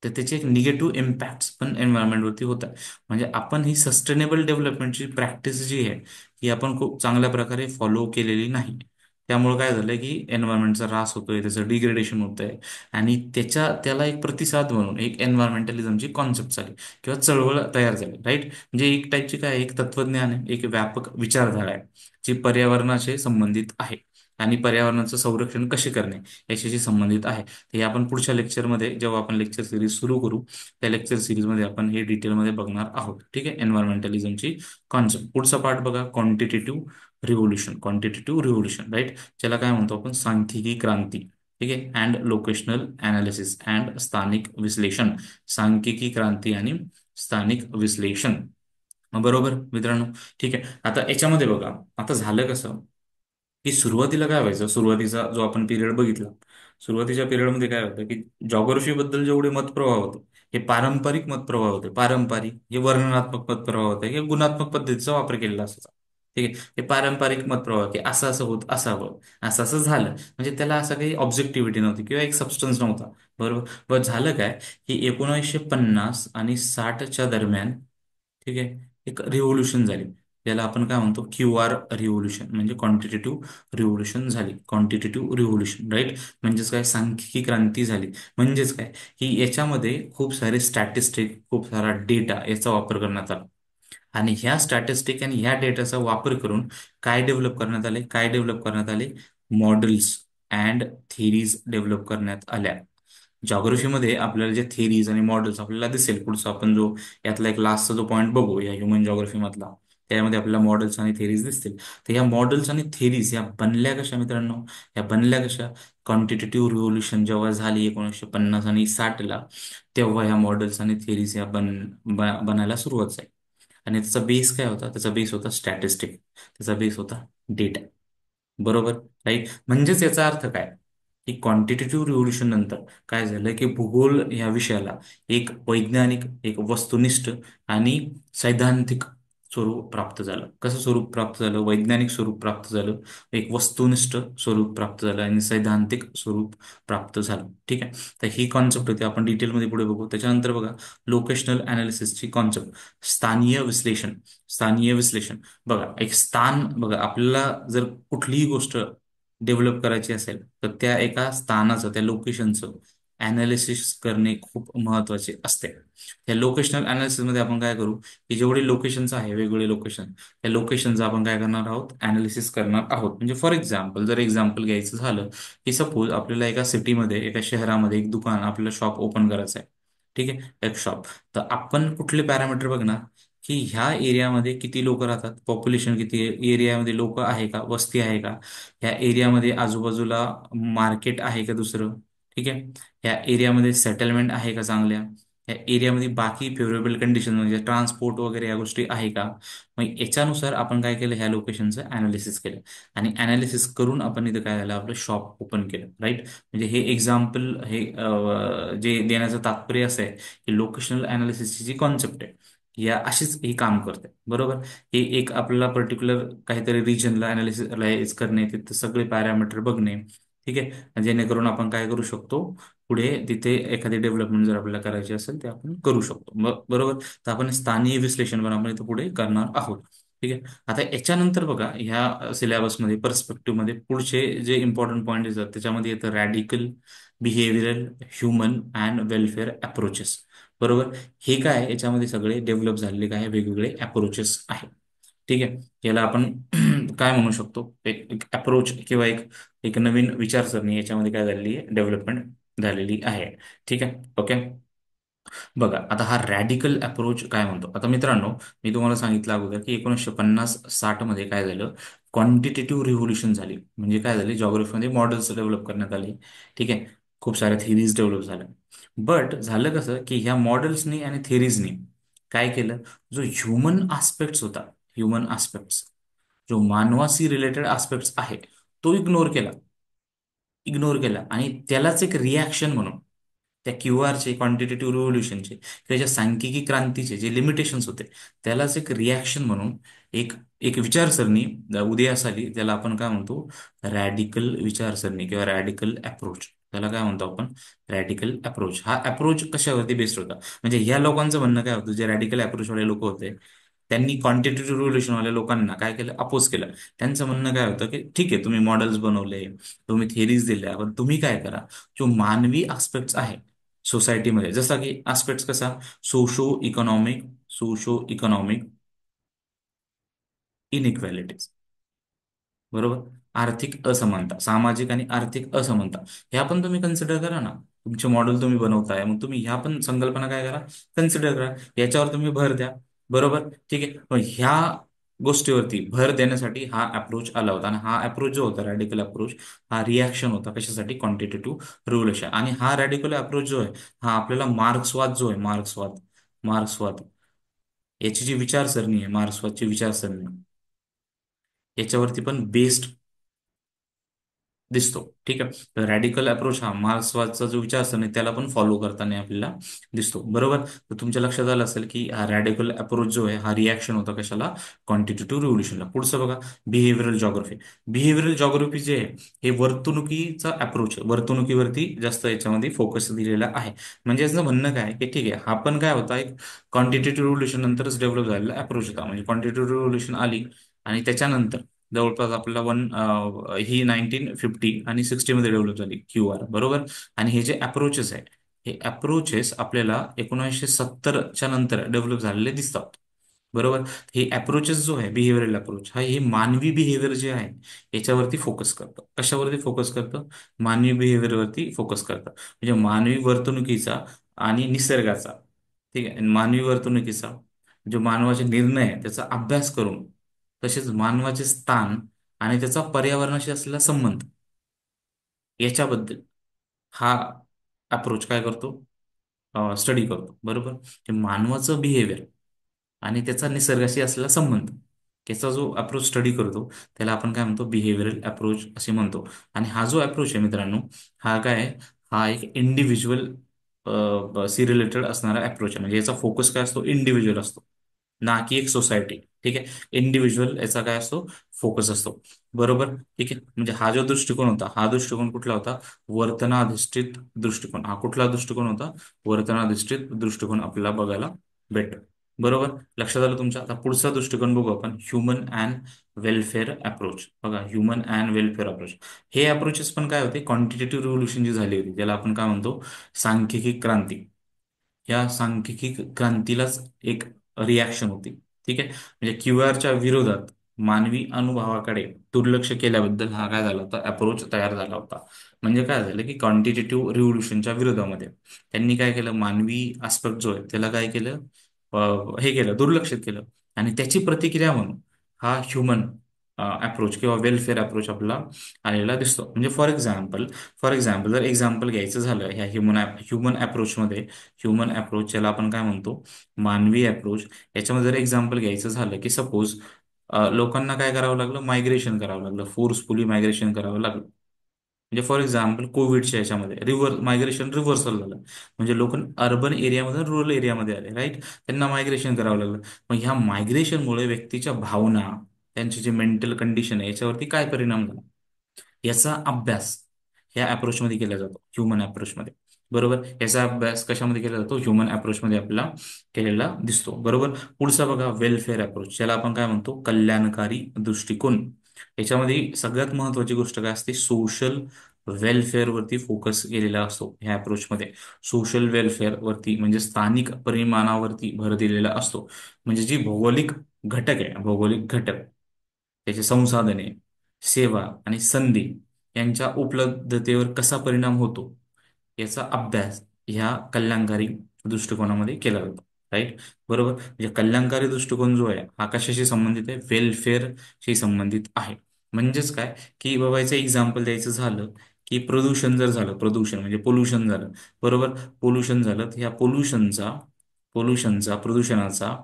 तर त्याचे एक निगेटिव्ह इम्पॅक्ट पण एन्व्हायरमेंटवरती होत आहे. म्हणजे आपण ही सस्टेनेबल डेव्हलपमेंटची प्रॅक्टिस जी आहे, ही आपण खूप चांगल्या प्रकारे फॉलो केलेली नाही. त्यामुळे काय झालं की एन्व्हायरमेंटचा ऱ्हास होतोय, त्याचं डिग्रेडेशन होतंय. आणि त्याला एक प्रतिसाद म्हणून एक एन्व्हायरमेंटलिझमची कॉन्सेप्ट झाली किंवा चळवळ तयार झाली. राईट. म्हणजे एक टाईपची काय, एक तत्वज्ञान आहे, एक व्यापक विचारधारा आहे, जी पर्यावरणाशी संबंधित आहे आणि पर्यावरणाचं संरक्षण कसे करणे याच्याशी संबंधित आहे. हे आपण पुढच्या लेक्चरमध्ये, जेव्हा आपण लेक्चर सिरीज सुरू करू, त्या लेक्चर सिरीजमध्ये आपण हे डिटेलमध्ये बघणार आहोत. ठीक आहे. एन्व्हायरमेंटलिझमची कॉन्सेप्ट. पुढचा पार्ट बघा, quantitative revolution. Quantitative revolution. Right. ज्याला काय म्हणतो आपण? सांख्यिकी क्रांती. ठीक आहे. अँड लोकेशनल अनालिसिस अँड स्थानिक विश्लेषण. सांख्यिकी क्रांती आणि स्थानिक विश्लेषण. बरोबर मित्रांनो. ठीक आहे. आता याच्यामध्ये बघा, आता झालं कसं की सुरुवातीला काय व्हायचं? सुरुवातीचा जो आपण पिरियड बघितला, सुरुवातीच्या पिरियडमध्ये काय होतं की जॉग्राफी बद्दल जेवढे मतप्रवाह होते, हे पारंपरिक मतप्रवाह होते. पारंपरिक हे वर्णनात्मक मतप्रवाह होते, हे गुणात्मक पद्धतीचा वापर केलेला असायचा. ठीक आहे. हे पारंपरिक मतप्रवाह, की असं असं होत असावं, असं असं झालं, म्हणजे त्याला असं काही ऑब्जेक्टिव्हिटी नव्हती किंवा एक सबस्टन्स नव्हता. बरोबर. पण झालं काय की 1950 आणि 60च्या दरम्यान, ठीक आहे, एक रिव्होल्युशन झाली. याला आपण काय म्हणतो? QR revolution. म्हणजे क्वांटिटेटिव्ह रिव्होल्युशन झाली. Quantitative revolution. राईट. म्हणजेच काय? सांख्यिकी क्रांती झाली. म्हणजेच काय की याच्यामध्ये खूप सारे स्टॅटिस्टिक, खूप सारा डेटा याचा वापर करण्यात आला. आणि ह्या स्टॅटिस्टिक आणि ह्या डेटाचा वापर करून काय डेव्हलप करण्यात आले? काय डेव्हलप करण्यात आले? मॉडेल्स. अँड थिरीज डेव्हलप करण्यात आल्या. जॉग्रफीमध्ये आपल्याला जे थिरीज आणि मॉडेल्स आपल्याला दिसेल पुढचा आपण जो यातला एक लास्टचा जो पॉईंट बघू या ह्युमन जॉग्रफी मधला, त्यामध्ये आपल्याला मॉडेल्स आणि थेरीज दिसतील. तर या मॉडेल्स आणि थेरीज या बनल्या कशा मित्रांनो? या बनल्या कशा? क्वांटिटेटिव्ह रिव्होल्युशन जेव्हा झाली 1950 आणि 60ला, तेव्हा ह्या मॉडेल्स आणि थेरीज या बनायला सुरुवात झाली. आणि त्याचा बेस काय होता? त्याचा बेस होता स्टॅटिस्टिक, त्याचा बेस होता डेटा. बरोबर, राईट. म्हणजेच याचा अर्थ काय की क्वांटिटेटिव्ह रिव्होल्युशन नंतर काय झालं की भूगोल ह्या विषयाला एक वैज्ञानिक, एक वस्तुनिष्ठ आणि सैद्धांतिक स्वरूप प्राप्त झालं. कसं स्वरूप प्राप्त झालं? वैज्ञानिक स्वरूप प्राप्त झालं, एक वस्तुनिष्ठ स्वरूप प्राप्त झालं आणि सैद्धांतिक स्वरूप प्राप्त झालं. ठीक आहे. तर ही कॉन्सेप्ट होती, आपण डिटेलमध्ये पुढे बघू. त्याच्यानंतर बघा लोकेशनल अनालिसिसची कॉन्सेप्ट, स्थानीय विश्लेषण. स्थानीय विश्लेषण बघा, एक स्थान बघा, आपल्याला जर कुठलीही गोष्ट डेव्हलप करायची असेल तर त्या एका स्थानाचं, त्या लोकेशनचं अनालिसिस करणे खूप महत्वाचे असते. त्या लोकेशनल अनालिसिस मध्ये आपण काय करू की जेवढे लोकेशन्स आहे, वेगवेगळे लोकेशन, त्या लोकेशनचं आपण काय करणार आहोत? अनालिसिस करणार आहोत. म्हणजे फॉर एक्झाम्पल, जर एक्झाम्पल घ्यायचं झालं की सपोज आपल्याला एका सिटीमध्ये, एका शहरामध्ये एक दुकान, आपल्याला शॉप ओपन करायचं आहे. ठीक आहे, एक शॉप. तर आपण कुठले पॅरामीटर बघणार की ह्या एरियामध्ये किती लोक राहतात, पॉप्युलेशन किती आहे, एरियामध्ये लोक आहे का, वस्ती आहे का, ह्या एरियामध्ये आजूबाजूला मार्केट आहे का दुसरं, ठीक आहे, ह्या एरियामध्ये सेटलमेंट आहे का चांगल्या, ह्या एरियामध्ये बाकी फेवरेबल कंडिशन म्हणजे ट्रान्सपोर्ट वगैरे या गोष्टी आहे का. मग याच्यानुसार आपण काय केलं, ह्या लोकेशनचं अनालिसिस केलं आणि अनालिसिस करून आपण इथं काय झालं, आपलं शॉप ओपन केलं. राईट. म्हणजे हे एक्झाम्पल, हे जे देण्याचं तात्पर्य असं आहे की लोकेशनल अनालिसिसची जी कॉन्सेप्ट आहे या अशीच ही काम करते. बरोबर. हे एक आपल्याला पर्टिक्युलर काहीतरी रिजनला अनालिसिस करणे, तिथे सगळे पॅरामीटर बघणे. ठीक आहे, जेणेकरून आपण काय करू शकतो, पुढे तिथे एखादी डेव्हलपमेंट जर आपल्याला करायची असेल ते आपण करू शकतो. बरोबर. तर आपण स्थानिक विश्लेषण पण आपण इथं पुढे करणार आहोत. ठीक आहे. आता याच्यानंतर बघा, ह्या सिलेबसमध्ये पर्स्पेक्टिव्ह मध्ये पुढचे जे इम्पॉर्टंट पॉईंट येतात त्याच्यामध्ये येतं radical behavioural human and welfare approaches. बरोबर. हे काय आहे? याच्यामध्ये सगळे डेव्हलप झालेले काय आहे? वेगवेगळे अप्रोचेस आहेत. ठीक आहे. याला आपण काय म्हणू शकतो, एक अप्रोच किंवा एक एक नवीन विचारसरणी याच्यामध्ये काय झालेली आहे, डेव्हलपमेंट झालेली आहे. ठीक आहे. ओके. बघा आता हा रॅडिकल अप्रोच काय म्हणतो. आता मित्रांनो, मी तुम्हाला सांगितलं अगोदर की 1950-60 मध्ये काय झालं, क्वांटिटेटिव्ह रिव्होल्युशन झाली. म्हणजे काय झाले, जॉग्रफीमध्ये मॉडेल्स डेव्हलप करण्यात आले. ठीक आहे, खूप साऱ्या थिरीज डेव्हलप झाल्या. बट झालं कसं की ह्या मॉडेल्सनी आणि थिरीजनी काय केलं, जो ह्युमन आस्पेक्ट्स होता, ह्युमन आस्पेक्ट्स, जो मानवाशी रिलेटेड आस्पेक्ट्स आहे, तो इग्नोर केला. इग्नोर केला आणि त्यालाच एक रिॲक्शन म्हणून, त्या क्यू आरचे, क्वांटिटेटिव्ह रिव्होल्युशनचे किंवा ज्या सांख्यिकी क्रांतीचे जे लिमिटेशन्स होते, त्यालाच एक रिॲक्शन म्हणून एक एक विचारसरणी उदयास आली. त्याला आपण काय म्हणतो, रॅडिकल विचारसरणी किंवा रॅडिकल अप्रोच. त्याला काय म्हणतो आपण, रॅडिकल अप्रोच. हा अप्रोच कशावरती बेस्ड होता? म्हणजे ह्या लोकांचं म्हणणं काय होतं, जे रॅडिकल अप्रोच वाले लोक होते, त्यांनी क्वांटिटेटिव्ह रिव्होल्युशन वाल्या लोकांना काय केलं, अपोज केलं. त्यांचं म्हणणं काय होतं की ठीक आहे, तुम्ही मॉडेल्स बनवले, तुम्ही थिअरीज दिल्या, पण तुम्ही काय करा, जो मानवी आस्पेक्ट्स आहे सोसायटीमध्ये, जसा की आस्पेक्ट्स कसा, सोशो इकॉनॉमिक, सोशो इकॉनॉमिक इनइक्वॅलिटीज. बरोबर. आर्थिक असमानता, सामाजिक आणि आर्थिक असमानता, ह्या पण तुम्ही कन्सिडर करा ना. तुमचे मॉडेल तुम्ही बनवताय, मग तुम्ही ह्या पण संकल्पना काय करा, कन्सिडर करा. याच्यावर तुम्ही भर द्या. बरोबर. ठीक आहे. पण ह्या गोष्टीवरती भर देण्यासाठी हा अप्रोच आला होता आणि हा अप्रोच जो होता, रॅडिकल अप्रोच, हा रिॲक्शन होता कशासाठी, क्वांटिटेटिव्ह रिव्होल्युशन. आणि हा रॅडिकल अप्रोच जो आहे, हा आपल्याला मार्क्सवाद जो आहे, मार्क्सवाद, मार्क्सवाद याची जी विचारसरणी आहे, मार्क्सवादची विचारसरणी, याच्यावरती पण बेस्ड दिसतो. ठीक आहे. तर रॅडिकल अप्रोच हा मार्क्सवादचा जो विचारसरणी त्याला पण फॉलो करताना आपल्याला दिसतो. बरोबर. तर तुमच्या लक्षात आलं असेल की हा रॅडिकल अप्रोच जो आहे, हा रिॲक्शन होता कशाला, क्वांटिटेटिव्ह रिव्होल्युशनला. पुढचं बघा, बिहेव्हिअरल जॉग्रफी. बिहेव्हिअरल जॉग्रफी जे आहे, हे वर्तणुकीचा अप्रोच आहे, वर्तणुकीवरती जास्त याच्यामध्ये फोकस दिलेला आहे. म्हणजे याचं म्हणणं काय की ठीक आहे, हा पण काय होता, एक क्वांटिटेटिव्ह रिव्होल्युशन नंतरच डेव्हलप झालेला अप्रोच होता. म्हणजे क्वांटिटेटिव्ह रिव्होल्युशन आली आणि त्याच्यानंतर जवळपास आपल्याला ही 1950 आणि 60 मध्ये डेव्हलप झाली क्यू आर. बरोबर. आणि हे जे अप्रोचेस आहे, हे अप्रोचेस आपल्याला 1970च्या नंतर डेव्हलप झालेले दिसतात. बरोबर. हे अप्रोचेस जो आहे बिहेवियरल अप्रोच हा हे मानवी बिहेवियर जे आहे याच्यावरती फोकस करतं. कशावरती फोकस करतं? मानवी बिहेवियरवरती फोकस करतं. म्हणजे मानवी वर्तणुकीचा आणि निसर्गाचा, ठीक आहे, आणि मानवी वर्तणुकीचा जो मानवाचे निर्णय आहे त्याचा अभ्यास करून, तसेच मानवाचे स्थान आणि त्याचा पर्यावरणाशी असलेला संबंध याच्याबद्दल हा अप्रोच काय करतो? स्टडी करतो. बरोबर. ते मानवाचं बिहेवियर आणि त्याचा निसर्गाशी असलेला संबंध याचा जो अप्रोच स्टडी करतो त्याला आपण काय म्हणतो? बिहेवियरल अप्रोच असे म्हणतो. आणि हा जो अप्रोच आहे मित्रांनो, हा काय आहे? हा एक इंडिव्हिज्युअल सी रिलेटेड असणारा अप्रोच आहे. म्हणजे याचा फोकस काय असतो? इंडिव्हिज्युअल असतो, ना की एक सोसायटी. ठीक आहे. इंडिव्हिज्युअल याचा काय असतो? फोकस असतो. बरोबर. ठीक आहे. म्हणजे हा जो दृष्टिकोन होता, हा दृष्टिकोन कुठला होता? वर्तनाधिष्ठित दृष्टिकोन. हा कुठला दृष्टिकोन होता? वर्तनाधिष्ठित दृष्टिकोन आपल्याला बघायला भेटतो. बरोबर. लक्षात आलं तुमच्या? आता पुढचा दृष्टिकोन बघू आपण, ह्युमन अँड वेलफेअर अप्रोच. बघा, ह्युमन अँड वेलफेअर अप्रोच हे अप्रोचेस पण काय होते? क्वांटिटेटिव्ह रिव्होल्युशन जी झाली होती त्याला आपण काय म्हणतो? सांख्यिकी क्रांती. या सांख्यिकी क्रांतीलाच एक रिॲक्शन होती. ठीक आहे. म्हणजे क्यूआरच्या विरोधात मानवी अनुभवाकडे दुर्लक्ष केल्याबद्दल हा काय झाला होता? अप्रोच तयार झाला होता. म्हणजे काय झालं की क्वांटिटेटिव्ह रिव्होल्युशनच्या विरोधामध्ये त्यांनी काय केलं? मानवी आस्पेक्ट जो आहे त्याला काय केलं? हे केलं, दुर्लक्षित केलं. आणि त्याची प्रतिक्रिया म्हणून हा ह्युमन अप्रोच किंवा वेलफेअर अप्रोच आपला आलेला दिसतो. म्हणजे फॉर एक्झाम्पल जर एक्झाम्पल घ्यायचं झालं ह्या ह्युमन अप्रोचमध्ये, ह्युमन अप्रोच ज्याला आपण काय म्हणतो? मानवी अप्रोच. याच्यामध्ये जर एक्झाम्पल घ्यायचं झालं की सपोज लोकांना काय करावं लागलं? मायग्रेशन करावं लागलं, फोर्सफुली मायग्रेशन करावं लागलं. म्हणजे फॉर एक्झाम्पल कोविडच्या याच्यामध्ये मायग्रेशन रिव्हर्सल झालं. म्हणजे लोक अर्बन एरियामधून रुरल एरियामध्ये आले, राईट. त्यांना मायग्रेशन करावं लागलं. मग ह्या मायग्रेशनमुळे व्यक्तीच्या भावना, त्यांची जी मेंटल कंडिशन आहे याच्यावरती काय परिणाम झाला याचा अभ्यास ह्या अप्रोचमध्ये केला जातो, ह्युमन अप्रोचमध्ये. बरोबर. याचा अभ्यास कशामध्ये केला जातो? ह्युमन अप्रोचमध्ये आपला केलेला दिसतो. बरोबर. पुढचा बघा, वेलफेअर अप्रोच, ज्याला आपण काय म्हणतो? कल्याणकारी दृष्टिकोन. याच्यामध्ये सगळ्यात महत्वाची गोष्ट काय असते? सोशल वेलफेअर वरती फोकस केलेला असतो ह्या अप्रोचमध्ये. सोशल वेलफेअर वरती म्हणजे स्थानिक परिमाणावरती भर दिलेला असतो. म्हणजे जी भौगोलिक घटक आहे, भौगोलिक घटक, त्याचे संसाधने, सेवा आणि संधी यांच्या उपलब्धतेवर कसा परिणाम होतो याचा अभ्यास ह्या कल्याणकारी दृष्टिकोनामध्ये केला जातो. राईट. बरोबर. म्हणजे कल्याणकारी दृष्टिकोन जो आहे हा कशाशी संबंधित आहे? वेलफेअरशी संबंधित आहे. म्हणजेच काय की बाबा याचं एक्झाम्पल द्यायचं झालं की प्रदूषण जर झालं, प्रदूषण म्हणजे पोल्युशन झालं. बरोबर. पोल्युशन झालं तर ह्या प्रदूषणाचा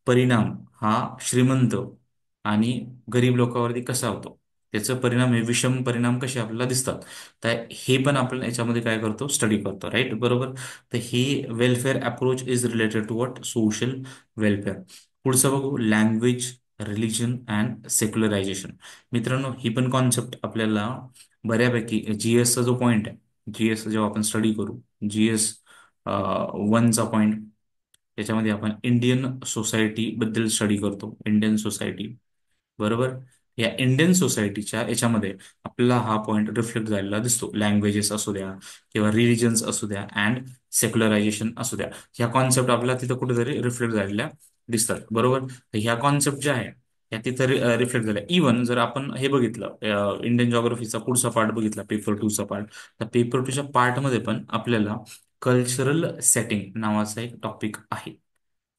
परिणाम हा श्रीमंत आणि गरीब लोकांवरती कसा होतो? त्याचे परिणाम हे विषम परिणाम कसे आपल्याला दिसतात. तर हे पण आपण याच्यामध्ये काय करतो? स्टडी करतो. राईट. बरोबर. तर ही welfare approach is related to what? Social welfare. पुढचं बघू, लँग्वेज, रिलिजन अँड सेक्युलरायझेशन. मित्रांनो, ही पण कॉन्सेप्ट आपल्याला बऱ्यापैकी जीएसचा जो पॉईंट आहे, जीएस जेव्हा आपण स्टडी करू, जीएस 1चा पॉईंट, त्याच्यामध्ये आपण इंडियन सोसायटी बद्दल स्टडी करतो. Indian society. बरोबर. या इंडियन सोसायटीच्या याच्यामध्ये आपल्याला हा पॉइंट रिफ्लेक्ट झालेला दिसतो. लँग्वेजेस असू द्या किंवा रिलिजन्स असू द्या अँड सेक्युलरायझेशन असू द्या, ह्या कॉन्सेप्ट आपल्याला तिथं कुठेतरी रिफ्लेक्ट झालेल्या दिसतात. बरोबर. तर ह्या कॉन्सेप्ट ज्या आहे ह्या तिथं रिफ्लेक्ट झाल्या. इव्हन जर आपण हे बघितलं इंडियन जॉग्रफीचा पुढचा पार्ट बघितला, पेपर 2चा पार्ट, तर पेपर 2च्या पार्टमध्ये पण आपल्याला कल्चरल सेटिंग नावाचा एक टॉपिक आहे.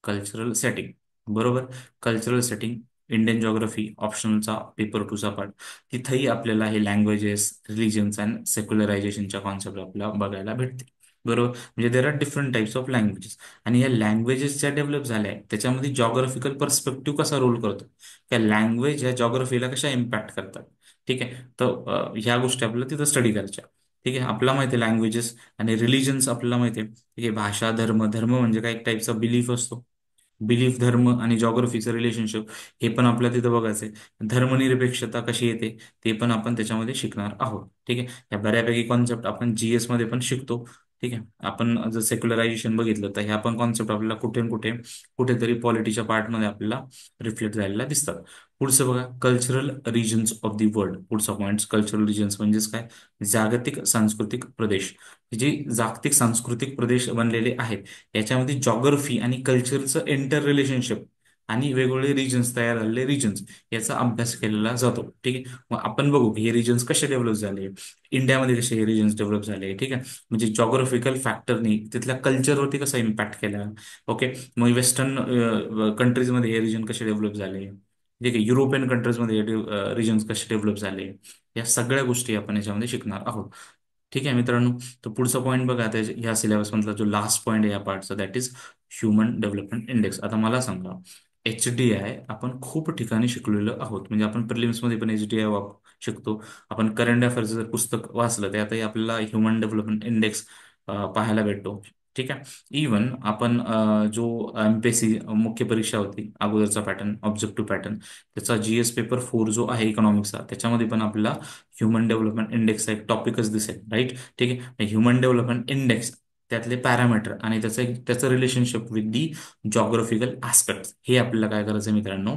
Cultural setting. बरोबर. कल्चरल सेटिंग, इंडियन जॉग्रफी ऑप्शनलचा पेपर 2चा पार्ट. तिथंही आपल्याला हे लँग्वेजेस, रिलिजन्स अँड सेक्युलरायझेशनच्या कॉन्सेप्ट आपल्याला बघायला भेटते. बरोबर. म्हणजे there are different types of languages. आणि या लँग्वेजेस ज्या डेव्हलप झाल्या आहेत त्याच्यामध्ये जॉग्राफिकल पर्स्पेक्टिव्ह कसा रोल करतो? त्या लँग्वेज या जॉग्रफीला कशा इम्पॅक्ट करतात? ठीक आहे. तर ह्या गोष्टी आपल्याला तिथं स्टडी करायच्या. ठीक आहे. आपल्याला माहिती आहे लँग्वेजेस आणि रिलिजन्स आपल्याला माहिती आहे. ठीक आहे. भाषा, धर्म. धर्म म्हणजे काय? एक टाईपचा बिलीफ असतो. बिलीफ, धर्म आणि जॉग्रफीचं रिलेशनशिप हे पण आपल्याला तिथं बघायचंय. धर्मनिरपेक्षता कशी येते ते पण आपण त्याच्यामध्ये शिकणार आहोत. ठीक आहे. या बऱ्यापैकी कॉन्सेप्ट आपण जीएस मध्ये पण शिकतो. ठीक आहे. आपण जर सेक्युलरायझेशन बघितलं तर ह्या पण कॉन्सेप्ट आपल्याला कुठे न कुठे कुठेतरी पॉलिटीच्या पार्टमध्ये आपल्याला रिफ्लेक्ट झालेला दिसतात. पुढचं बघा, cultural regions of the world. पुढचा पॉईंट, कल्चरल रिजन्स म्हणजेच काय? जागतिक सांस्कृतिक प्रदेश. जे जागतिक सांस्कृतिक प्रदेश बनलेले आहेत याच्यामध्ये जॉग्रफी आणि कल्चरचं इंटर रिलेशनशिप आणि वेगवेगळे रिजन्स, तयार झालेले रिजन्स, याचा अभ्यास केलेला जातो. ठीक आहे. मग आपण बघू की हे रिजन्स कसे डेव्हलप झाले, इंडियामध्ये कसे हे रिजन्स डेव्हलप झाले. ठीक आहे. म्हणजे जॉग्राफिकल फॅक्टरनी तिथल्या कल्चरवरती कसा इम्पॅक्ट केला. ओके. मग वेस्टर्न कंट्रीजमध्ये हे रिजन कसे डेव्हलप झाले. ठीक आहे. युरोपियन कंट्रीजमध्ये रिजन्स कसे डेव्हलप झाले. या सगळ्या गोष्टी आपण याच्यामध्ये शिकणार आहोत. ठीक आहे मित्रांनो. तर पुढचा पॉईंट बघा आता, ह्या सिलेबस मधला जो लास्ट पॉईंट आहे या पार्टचा, that is human development index. आता मला सांगा, HDI आपण खूप ठिकाणी शिकलेलो आहोत. म्हणजे आपण प्रिलिम्स मध्ये पण HDI शिकतो. आपण करंट अफेअर्स जर पुस्तक वाचलं त्यातही आपल्याला ह्युमन डेव्हलपमेंट इंडेक्स पाहायला भेटतो. ठीक आहे. इवन आपण जो MPSC मुख्य परीक्षा होती अगोदरचा पॅटर्न, ऑब्जेक्टिव्ह पॅटर्न, त्याचा GS पेपर 4 जो आहे इकॉनॉमिक्सचा, त्याच्यामध्ये पण आपल्याला ह्युमन डेव्हलपमेंट इंडेक्सचा एक टॉपिकच दिसेल. राईट. ठीक आहे. ह्युमन डेव्हलपमेंट इंडेक्स, त्यातले पॅरामीटर आणि त्याचं relationship with the geographical aspect, हे आपल्याला काय करायचं आहे मित्रांनो,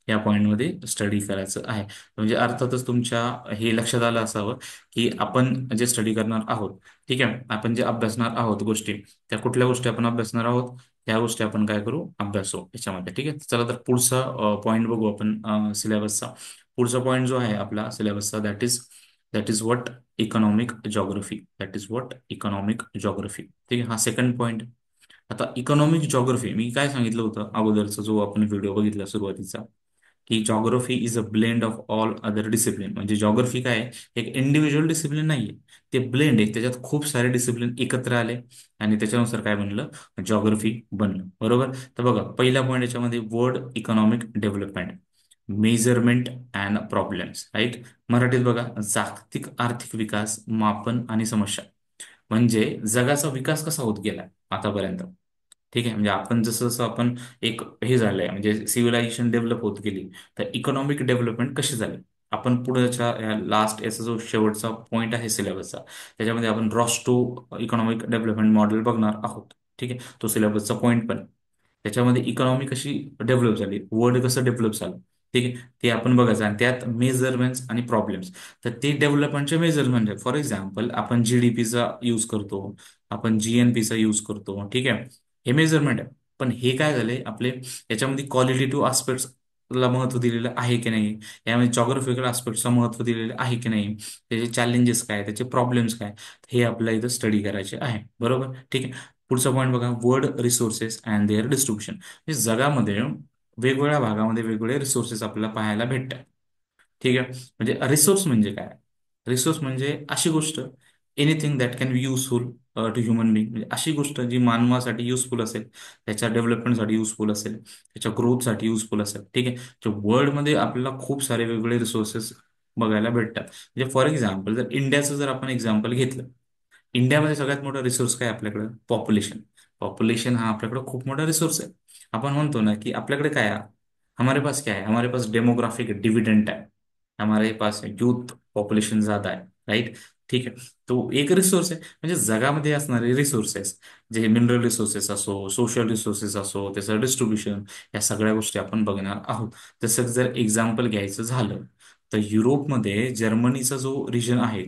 या पॉईंटमध्ये स्टडी करायचं आहे. म्हणजे अर्थातच तुमच्या हे लक्षात आलं असावं की आपण जे स्टडी करणार आहोत, ठीक आहे, आपण जे अभ्यासणार आहोत गोष्टी, त्या कुठल्या गोष्टी आपण अभ्यासणार आहोत, त्या गोष्टी आपण काय करू, अभ्यासू याच्यामध्ये. ठीक आहे. चला तर पुढचा पॉईंट बघू आपण सिलेबसचा. पुढचा पॉईंट जो आहे आपला सिलेबसचा, that is what economic geography. That is what economic geography. ठीक आहे. हा सेकंड पॉईंट. आता इकॉनॉमिक जॉग्रफी मी काय सांगितलं होतं अगोदरचा जो आपण व्हिडिओ बघितला सुरुवातीचा, की geography is a blend of all other discipline. म्हणजे जॉग्रफी काय आहे, एक इंडिव्हिज्युअल डिसिप्लिन नाहीये, ते ब्लेंड आहे. त्याच्यात खूप सारे डिसिप्लिन एकत्र आले आणि त्याच्यानुसार काय बनलं, जॉग्रफी बनलं. बरोबर. तर बघा, पहिला पॉईंट याच्यामध्ये word economic development, measurement and problems. Right. मराठीत बघा, जागतिक आर्थिक विकास, मापन आणि समस्या. म्हणजे जगाचा विकास कसा होत गेला आतापर्यंत. ठीक आहे. म्हणजे आपण जसं जसं आपण एक हे झालंय, म्हणजे सिव्हिलायझेशन डेव्हलप होत गेली, तर इकॉनॉमिक डेव्हलपमेंट कशी झाली. आपण पुढच्या लास्ट याचा जो शेवटचा पॉईंट आहे सिलेबसचा, त्याच्यामध्ये आपण रॉस्टो इकॉनॉमिक डेव्हलपमेंट मॉडेल बघणार आहोत. ठीक आहे. तो सिलेबसचा पॉईंट पण, त्याच्यामध्ये इकॉनॉमी कशी डेव्हलप झाली, वर्ल्ड कसं डेव्हलप झालं, ठीक आहे, ते आपण बघायचं. आणि त्यात मेजरमेंट्स आणि प्रॉब्लेम्स, तर ते डेव्हलपमेंटचे मेजरमेंट आहे. फॉर एक्झाम्पल, आपण GDPचा यूज करतो, आपण GNPचा यूज करतो. ठीक आहे. हे मेजरमेंट आहे. पण हे काय झालंय आपले, याच्यामध्ये क्वालिटेटिव्ह ला महत्व दिलेलं आहे की नाही, यामध्ये जॉग्राफिकल आस्पेक्टला महत्व दिलेलं आहे की नाही, त्याचे चॅलेंजेस काय, त्याचे प्रॉब्लेम्स काय, हे आपल्याला इथं स्टडी करायचे आहे. बरोबर. ठीक आहे. पुढचा पॉईंट बघा, world resources and their distribution. म्हणजे जगामध्ये वेगवेगळ्या भागामध्ये वेगवेगळे रिसोर्सेस आपल्याला पाहायला भेटतात. ठीक आहे. म्हणजे रिसोर्स म्हणजे काय, रिसोर्स म्हणजे अशी गोष्ट, anything that can be useful to human being. म्हणजे अशी गोष्ट जी मानवासाठी युजफुल असेल, त्याच्या डेव्हलपमेंटसाठी युजफुल असेल, त्याच्या ग्रोथसाठी युजफुल असेल. ठीक आहे. तर वर्ल्डमध्ये आपल्याला खूप सारे वेगवेगळे रिसोर्सेस बघायला भेटतात. म्हणजे फॉर एक्झाम्पल, जर इंडियाचं जर आपण एक्झाम्पल घेतलं, इंडियामध्ये सगळ्यात मोठा रिसोर्स काय आपल्याकडे, पॉप्युलेशन. पॉप्युलेशन हा आपल्याकडे खूप मोठा रिसोर्स आहे. आपण म्हणतो ना की आपल्याकडे काय आहे, हमारे पास क्या है, हमारे पास डेमोग्राफिक डिविडेंड है, हमारे पास यूथ पॉप्युलेशन ज्यादा है. राइट. ठीक आहे. तो एक रिसोर्स आहे. म्हणजे जगामध्ये असणारे रिसोर्सेस, जे मिनरल रिसोर्सेस असो, सोशल रिसोर्सेस असो, त्याचं डिस्ट्रीब्युशन, या सगळ्या गोष्टी आपण बघणार आहोत. जसं जर एक्झाम्पल घ्यायचं झालं, तर युरोपमध्ये जर्मनीचा जो रिजन आहे,